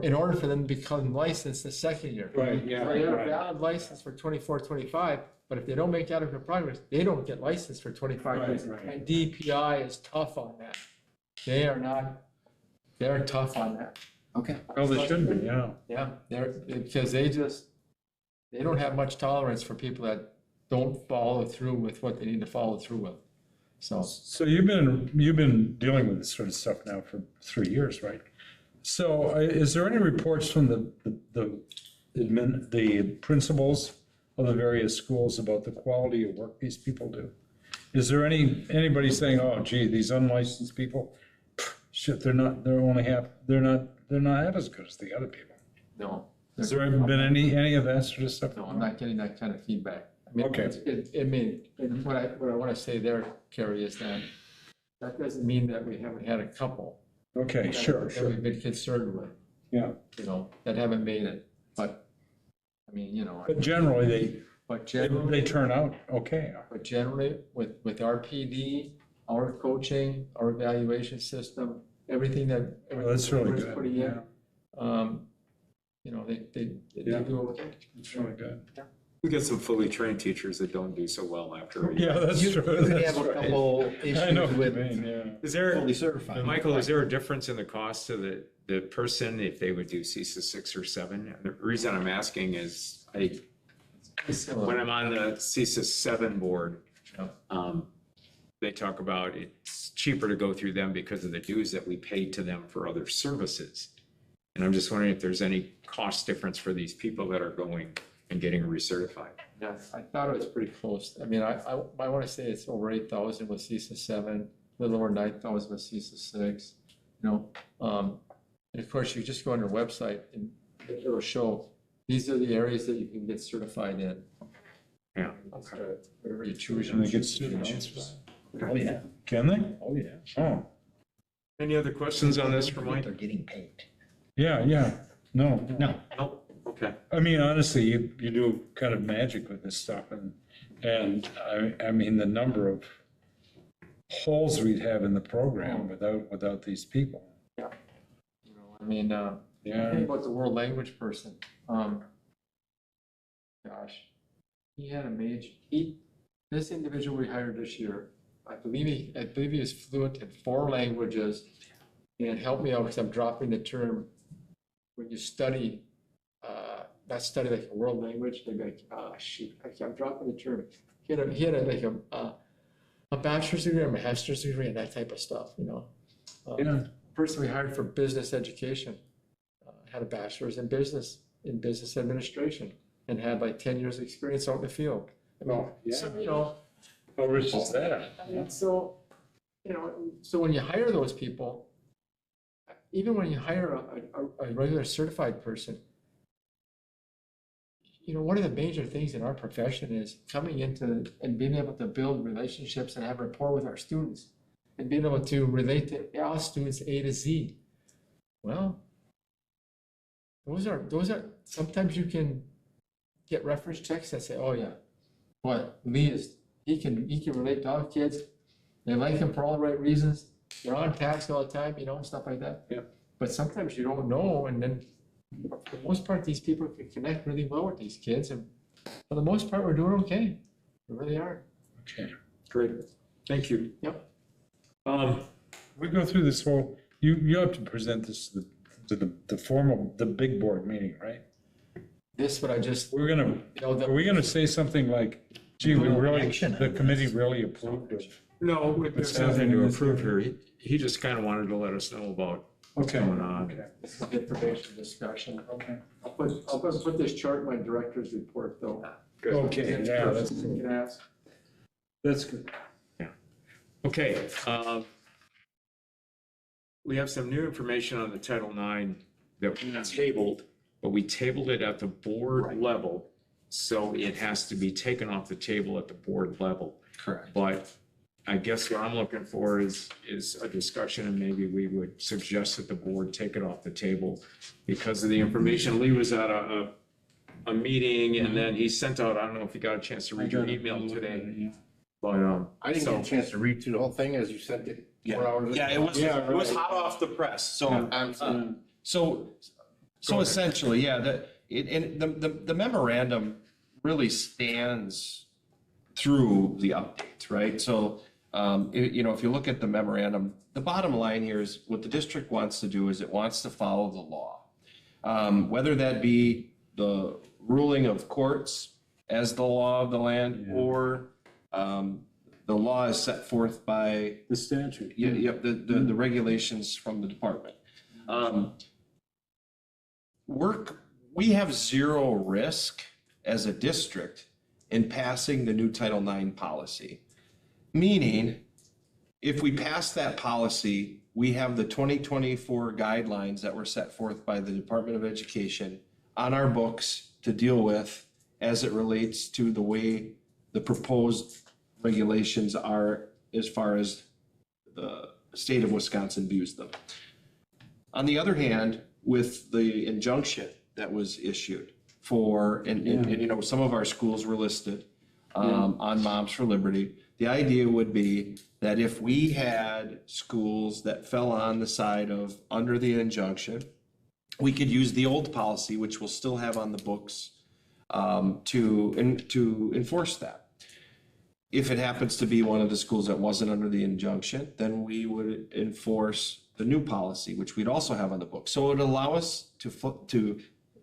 in order for them to become licensed the second year. Right, yeah, So they have a right. valid license for 24, 25, but if they don't make adequate progress, they don't get licensed for 25 Right, years. right. And DPI is tough on that. They're tough on that. Okay. Oh, they should be, yeah. Yeah, because they don't have much tolerance for people that don't follow through with what they need to follow through with. So, So you've been dealing with this sort of stuff now for 3 years, right? So is there any reports from the principals of the various schools about the quality of work these people do? Is there anybody saying, oh gee, these unlicensed people, shit, they're not half as good as the other people? no. Has there ever been any of that sort of stuff? No, I'm not getting that kind of feedback. I mean, Okay. and what I want to say there, Carrie, is that doesn't mean that we haven't had a couple. Okay, sure, That sure, we've been concerned with, yeah. you know, that haven't made it, but, I mean, you know, But generally, but they generally, turn out okay. with our PD, our coaching, our evaluation system, everything that. Well, that's really everybody's good, putting in, yeah. You know, they Yeah. do okay. It's really good. We get some fully trained teachers that don't do so well after. Yeah, that's You true. could that's have a right. couple I know issues what you with mean, yeah. Is there, fully certified. Michael, is there a difference in the cost to the person if they would do CISA 6 or 7? And the reason I'm asking is when I'm on the CISA 7 board, they talk about it's cheaper to go through them because of the dues that we pay to them for other services. And I'm just wondering if there's any cost difference for these people that are going and getting recertified. Yeah, I thought it was pretty close. I mean, I want to say it's over 8,000 with CISA 7, a little over 9,000 with CISA 6, you know. And of course, you just go on their website and it'll show, these are the areas that you can get certified in. Yeah. Whatever you choose. Can they get you know. students? Oh, yeah. Can they? Oh, yeah. Oh, Any other questions on this for Mike? They're getting paid. yeah, no. No, Nope. Okay. I mean, honestly, you do kind of magic with this stuff and I mean, the number of holes we'd have in the program without these people. You know, I mean, Yeah, think about the world language person. Gosh, he had a major, this individual we hired this year, I believe he is fluent in 4 languages. And help me out because I'm dropping the term, when you study, not study like a world language, they'd be like, shoot, I'm dropping the term. He had a bachelor's degree, a master's degree, and that type of stuff, you know. yeah, Person we hired for business education had a bachelor's in business administration, and had like 10 years of experience out in the field. I mean, Oh, yeah. so, you know, how rich is that? I mean, so, you know, so when you hire those people, even when you hire a regular certified person, you know, one of the major things in our profession is coming into and being able to build relationships and have rapport with our students and being able to relate to all students A to Z. Well, those are, sometimes you can get reference checks that say, oh yeah, boy, he can relate to all kids. They like him for all the right reasons. They're on task all the time, you know, stuff like that. Yeah. But sometimes you don't know, and then for the most part, these people can connect really well with these kids, and for the most part, we're doing okay. We really are. Okay. Great. Thank you. Yep. We go through this whole, you have to present this to the formal, the big board meeting, right? This, what I just, We're gonna, you know, are we gonna say something like, gee, we really, Action. the committee really approved of? No, there's nothing to approve here. He just kind of wanted to let us know about what's going on. this is information discussion. Okay. I'll put this chart in my director's report, though. Good. Okay, yeah, that's, You can ask. that's good. Okay, we have some new information on the Title IX that we tabled, but we tabled it at the board level. So it has to be taken off the table at the board level. Correct. But I guess what I'm looking for is a discussion, and maybe we would suggest that the board take it off the table because of the information. Lee was at a meeting, and then he sent out, I don't know if you got a chance to read your email today, but, I didn't so- get a chance to read through the whole thing as you sent it 4 hours ago. Yeah, it was hot off the press, so. Absolutely. So essentially, yeah, the memorandum really stands through the updates, right? So, you know, if you look at the memorandum, the bottom line here is what the district wants to do is it wants to follow the law. Whether that be the ruling of courts as the law of the land, Yeah. or the law is set forth by, The statute. the regulations from the department. We have zero risk as a district in passing the new Title IX policy. Meaning, if we pass that policy, we have the 2024 guidelines that were set forth by the Department of Education on our books to deal with as it relates to the way the proposed regulations are as far as the state of Wisconsin views them. On the other hand, with the injunction that was issued for, and you know, some of our schools were listed on Moms for Liberty. The idea would be that if we had schools that fell on the side of under the injunction, we could use the old policy, which we'll still have on the books, to enforce that. If it happens to be one of the schools that wasn't under the injunction, then we would enforce the new policy, which we'd also have on the books. So it would allow us to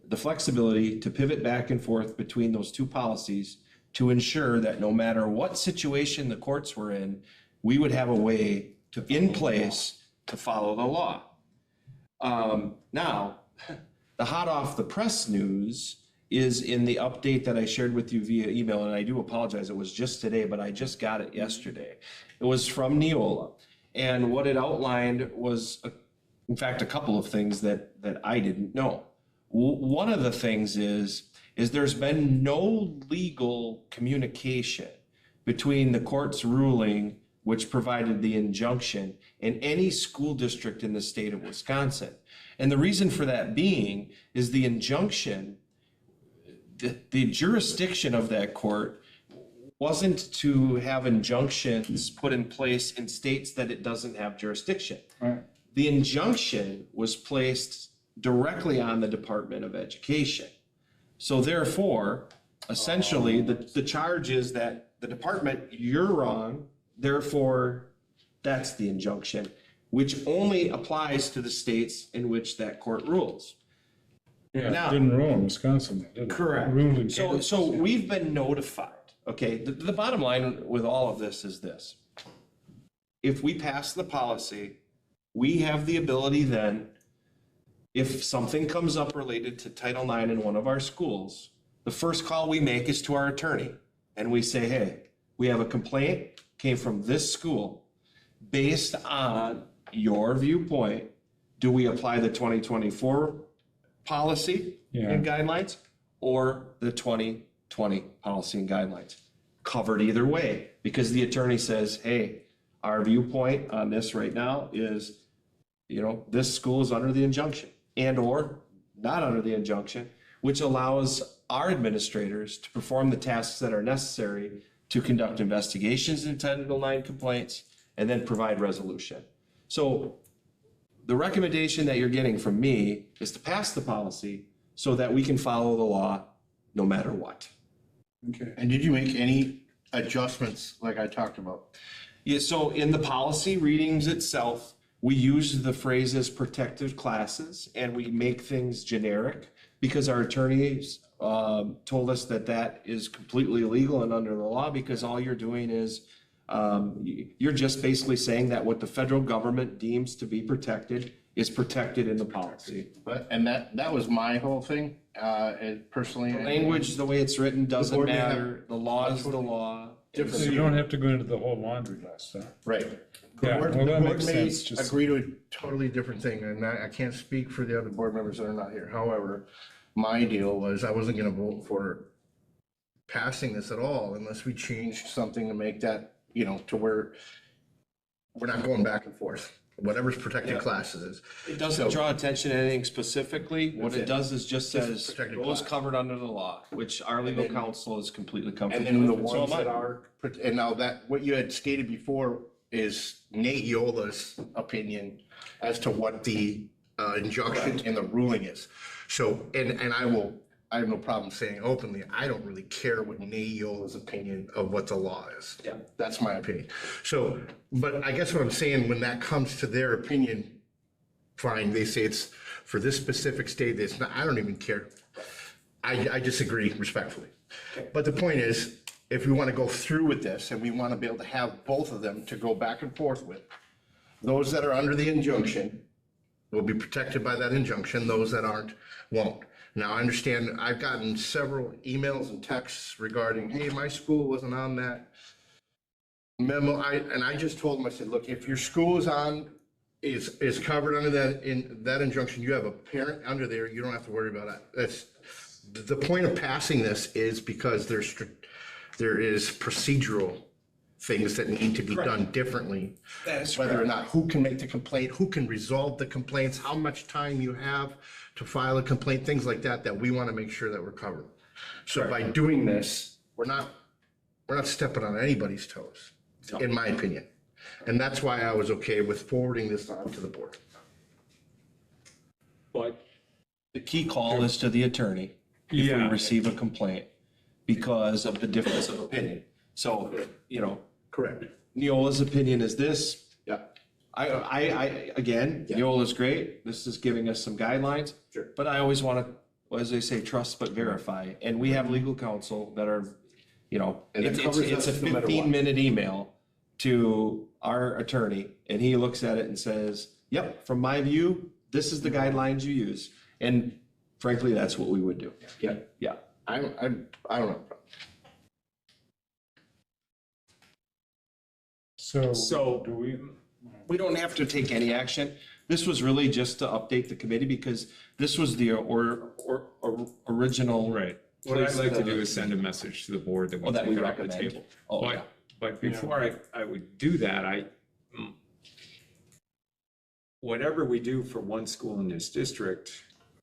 the flexibility to pivot back and forth between those two policies to ensure that no matter what situation the courts were in, we would have a way in place to follow the law. Now, the hot off the press news is in the update that I shared with you via email, and I do apologize, it was just today, but I just got it yesterday. It was from Neola, and what it outlined was, in fact, a couple of things that I didn't know. One of the things is there's been no legal communication between the court's ruling, which provided the injunction, and any school district in the state of Wisconsin. And the reason for that being is the injunction, the jurisdiction of that court wasn't to have injunctions put in place in states that it doesn't have jurisdiction. Right. The injunction was placed directly on the Department of Education. So therefore, essentially, the charge is that the department, you're wrong, therefore, that's the injunction, which only applies to the states in which that court rules. Yeah, Now- it didn't rule in Wisconsin, did it? Correct. It ruled in So Kansas. we've been notified, okay? The bottom line with all of this is this. If we pass the policy, we have the ability then, if something comes up related to Title IX in one of our schools, the first call we make is to our attorney. And we say, hey, we have a complaint, came from this school. Based on your viewpoint, do we apply the 2024 policy and guidelines or the 2020 policy and guidelines? Covered either way, because the attorney says, hey, our viewpoint on this right now is, you know, this school is under the injunction and or not under the injunction, which allows our administrators to perform the tasks that are necessary to conduct investigations in Title IX complaints and then provide resolution. So the recommendation that you're getting from me is to pass the policy so that we can follow the law no matter what. Okay. And did you make any adjustments like I talked about? Yeah, so in the policy readings itself, we use the phrases protected classes and we make things generic because our attorneys told us that that is completely illegal and under the law, because all you're doing is you're just basically saying that what the federal government deems to be protected is protected in the policy. But, and that was my whole thing, and personally. The language, the way it's written, doesn't board may have- matter. The law is the law. So you don't have to go into the whole laundry list, huh? Right. Yeah, Board- well, the that board makes may sense, just- agree to a totally different thing, and I can't speak for the other board members that are not here. However, my deal was I wasn't gonna vote for passing this at all unless we changed something to make that, you know, to where we're not going back and forth, whatever's protected Yeah. classes is. It doesn't So- draw attention to anything specifically. What That's it it. does is just says, protected those class. covered under the law, which our legal then- counsel is completely And comfortable then the with. So ones am I. that are, and now that, what you had stated before is Nate Yola's opinion as to what the injunction and the ruling is. So, and I have no problem saying openly, I don't really care what Nate Yola's opinion of what the law is. Yeah. That's my opinion. So, but I guess what I'm saying, when that comes to their opinion, fine, they say it's for this specific state, it's not, I don't even care. I disagree respectfully. But the point is, if we want to go through with this and we want to be able to have both of them to go back and forth with, those that are under the injunction will be protected by that injunction, those that aren't won't. Now, I understand, I've gotten several emails and texts regarding, hey, my school wasn't on that memo. And I just told them, I said, look, if your school is on, is covered under that injunction, you have a parent under there, you don't have to worry about it. That's, the point of passing this is because there is procedural things that need to be done differently. Whether or not, who can make the complaint, who can resolve the complaints, how much time you have to file a complaint, things like that, that we want to make sure that we're covered. So by doing this, we're not stepping on anybody's toes, in my opinion. And that's why I was okay with forwarding this on to the board. But The key call is to the attorney if we Yeah. receive a complaint because of the difference of opinion. So, Correct. Neola's opinion is this. Yeah. Again, Neola's great. This is giving us some guidelines. Sure. But I always want to, as they say, trust but verify. And we have legal counsel that are, And it it's covers a us no matter what. 15-minute email to our attorney, and he looks at it and says, yep, from my view, this is the guidelines you use. And frankly, that's what we would do. Yeah. Yeah. I don't know. So do we, We don't have to take any action. This was really just to update the committee because this was the original. right, what I'd like to do is send a message to the board that we Oh, that we take it off the recommend. table. Oh, yeah. But before I would do that, whatever we do for one school in this district,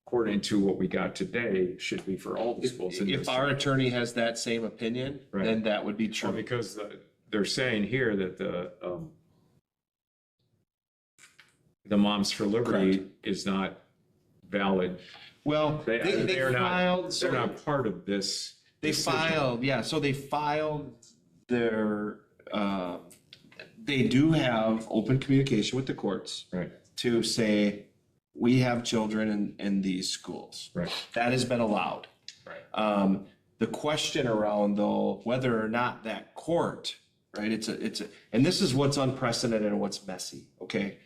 according to what we got today, should be for all the schools in this. If our attorney has that same opinion, Right. then that would be Well, true. because they're saying here that the Moms for Liberty is not valid. Well, They they are filed. not, they're not part of this. They decision. filed, yeah, so they filed their, they do have open communication with the courts Right, to say, we have children in these schools. right, That has been allowed. right. The question around though, whether or not that court, right, and this is what's unprecedented and what's messy, okay?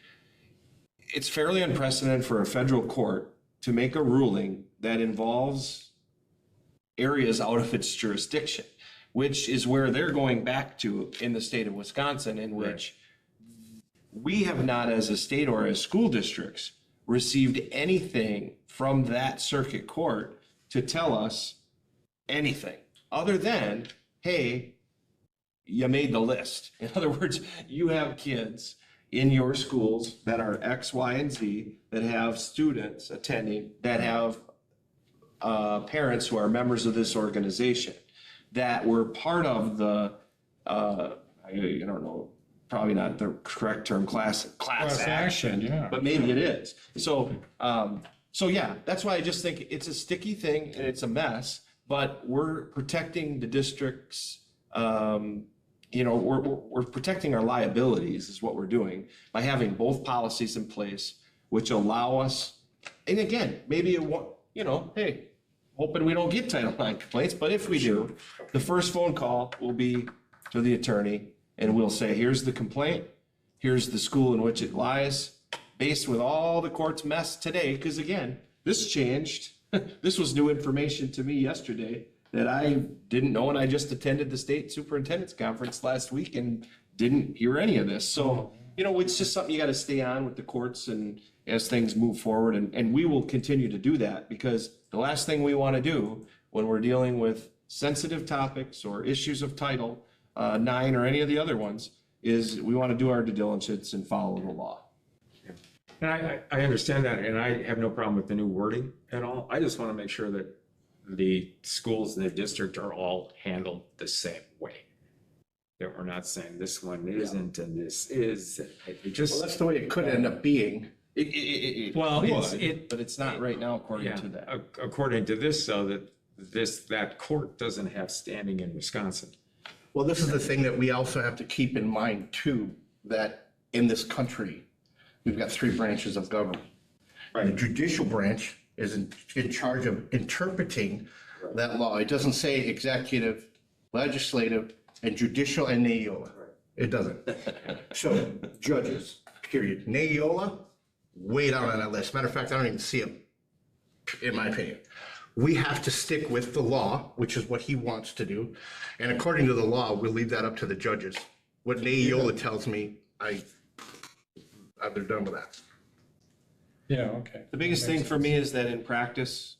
It's fairly unprecedented for a federal court to make a ruling that involves areas out of its jurisdiction, which is where they're going back to in the state of Wisconsin, in which we have not as a state or as school districts received anything from that circuit court to tell us anything other than, hey, you made the list. In other words, you have kids in your schools that are X, Y, and Z, that have students attending, that have parents who are members of this organization, that were part of the, I don't know, probably not the correct term, class action, yeah. but maybe it is. So yeah, that's why I just think it's a sticky thing and it's a mess, but we're protecting the districts, we're protecting our liabilities is what we're doing by having both policies in place, which allow us, and again, maybe hey, hoping we don't get Title IX complaints, but if we do, the first phone call will be to the attorney and we'll say, here's the complaint, here's the school in which it lies, based with all the court's mess today, because again, this changed. This was new information to me yesterday that I didn't know, and I just attended the state superintendent's conference last week and didn't hear any of this. So, it's just something you got to stay on with the courts and as things move forward, and we will continue to do that, because the last thing we want to do when we're dealing with sensitive topics or issues of Title IX or any of the other ones is we want to do our due diligence and follow the law. And I understand that, and I have no problem with the new wording at all. I just want to make sure that the schools in the district are all handled the same way. That we're not saying this one isn't and this is. It Well, just, that's the way it could end up being. It Well, would, but it's not right now according yeah, to that. according to this, though, that court doesn't have standing in Wisconsin. Well, this is the thing that we also have to keep in mind too, that in this country, we've got 3 branches of government. The judicial branch is in charge of interpreting that law. It doesn't say executive, legislative, and judicial and Neola. It doesn't. So judges, period. Neola, way down on that list. Matter of fact, I don't even see him, in my opinion. We have to stick with the law, which is what he wants to do. And according to the law, we'll leave that up to the judges. What Neola tells me, they're done with that. Yeah, okay. The biggest thing for me is that in practice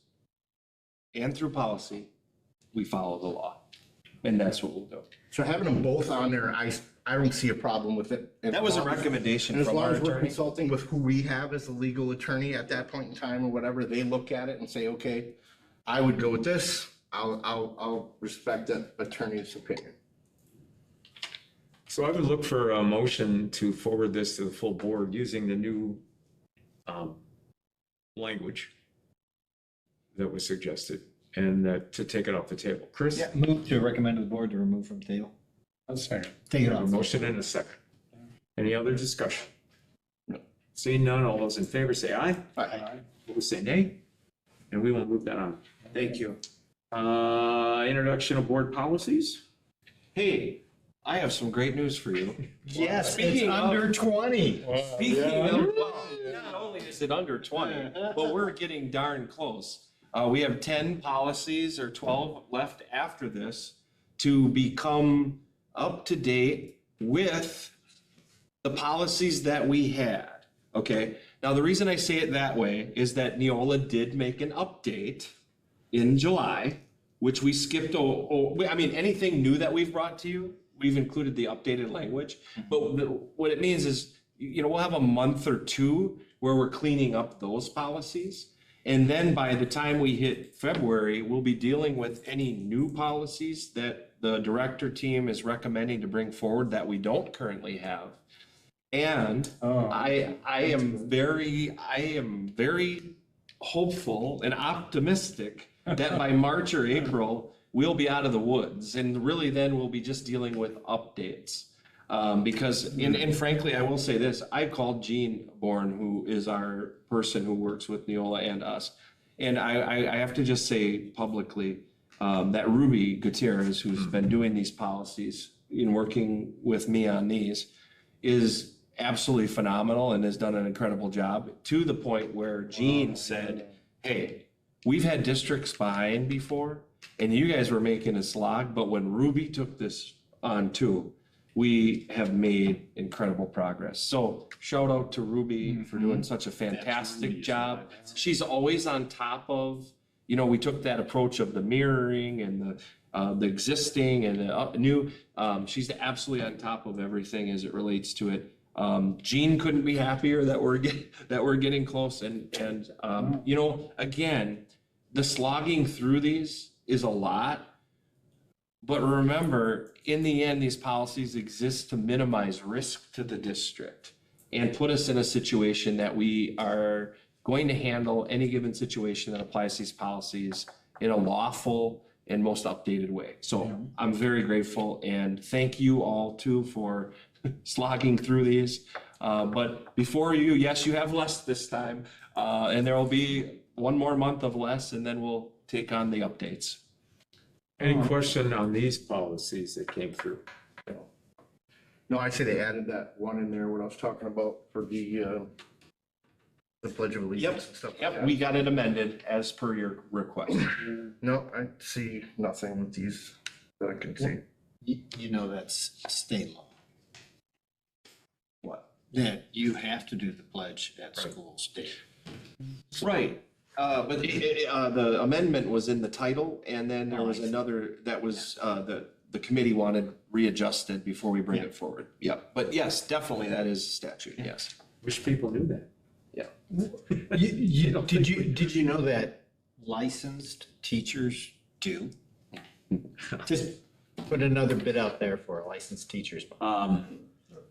and through policy, we follow the law. And that's what we'll do. So having them both on there, I don't see a problem with it. That was a recommendation And as from long our as we're attorney. consulting with who we have as the legal attorney at that point in time or whatever, they look at it and say, okay, I would go with this. I'll respect that attorney's opinion. So I would look for a motion to forward this to the full board using the new language that was suggested and to take it off the table. Chris? Move to recommend to the board to remove from the table. I'll second. Take it A off. motion and a second. Any other discussion? Seeing none, all those in favor say aye. Aye. Opposed say nay. And we will move that on. Thank you. Introduction of board policies. Hey, I have some great news for you. Yes, it's Speaking of- under 20. Speaking of, well, not only is it under 20, but we're getting darn close. We have 10 policies or 12 left after this to become up to date with the policies that we had. Okay, now the reason I say it that way is that Neola did make an update in July, which we skipped. I mean, anything new that we've brought to you, we've included the updated language. But what it means is, we'll have a month or two where we're cleaning up those policies. And then by the time we hit February, we'll be dealing with any new policies that the director team is recommending to bring forward that we don't currently have. And I am very hopeful and optimistic that by March or April, we'll be out of the woods. And really then we'll be just dealing with updates. Because, and frankly, I will say this, I called Jean Bourne, who is our person who works with Neola and us. And I have to just say publicly, that Ruby Gutierrez, who's been doing these policies and working with me on these, is absolutely phenomenal and has done an incredible job, to the point where Jean said, hey, we've had districts behind before and you guys were making a slog, but when Ruby took this on too, we have made incredible progress. So shout out to Ruby for doing such a fantastic job. She's always on top of, we took that approach of the mirroring and the existing and the new. She's absolutely on top of everything as it relates to it. Jean couldn't be happier that we're getting close. And again, the slogging through these is a lot. But remember, in the end, these policies exist to minimize risk to the district and put us in a situation that we are going to handle any given situation that applies to these policies in a lawful and most updated way. So I'm very grateful and thank you all too for slogging through these. But before you, yes, you have less this time, and there will be one more month of less, and then we'll take on the updates. Any question on these policies that came through? No, I'd say they added that one in there, what I was talking about for the Pledge of Allegiance and stuff like Yep, that. we got it amended as per your request. No, I see nothing with these that I can see. You know that's state law, What? that you have to do the pledge at school state. Right, but the amendment was in the title, and then there was another that was, the committee wanted readjusted before we bring it forward. Yep, but yes, definitely that is statute, yes. Wish people knew that. Did you know that licensed teachers do? Just put another bit out there for licensed teachers.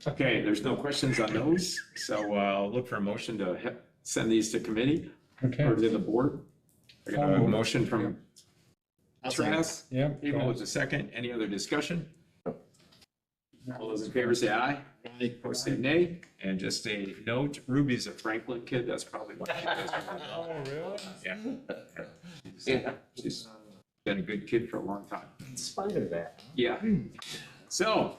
Okay, there's no questions on those, so I'll look for a motion to send these to committee or Okay, to the board. I got a motion from Trask. yeah. Abel with a second. Any other discussion? All those in favor say aye. Opposed say nay. And just a note, Ruby's a Franklin kid. That's probably why she does. Oh, really? Yeah. Yeah. been a good kid for a long time. In spite of that. Yeah. So,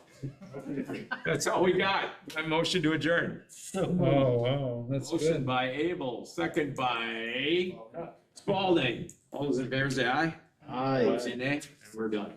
that's all we got. A motion to adjourn. Oh, wow, that's Motion good. by Abel, second by Spalding. All those in favor say aye. Aye. Opposed say nay, and we're done.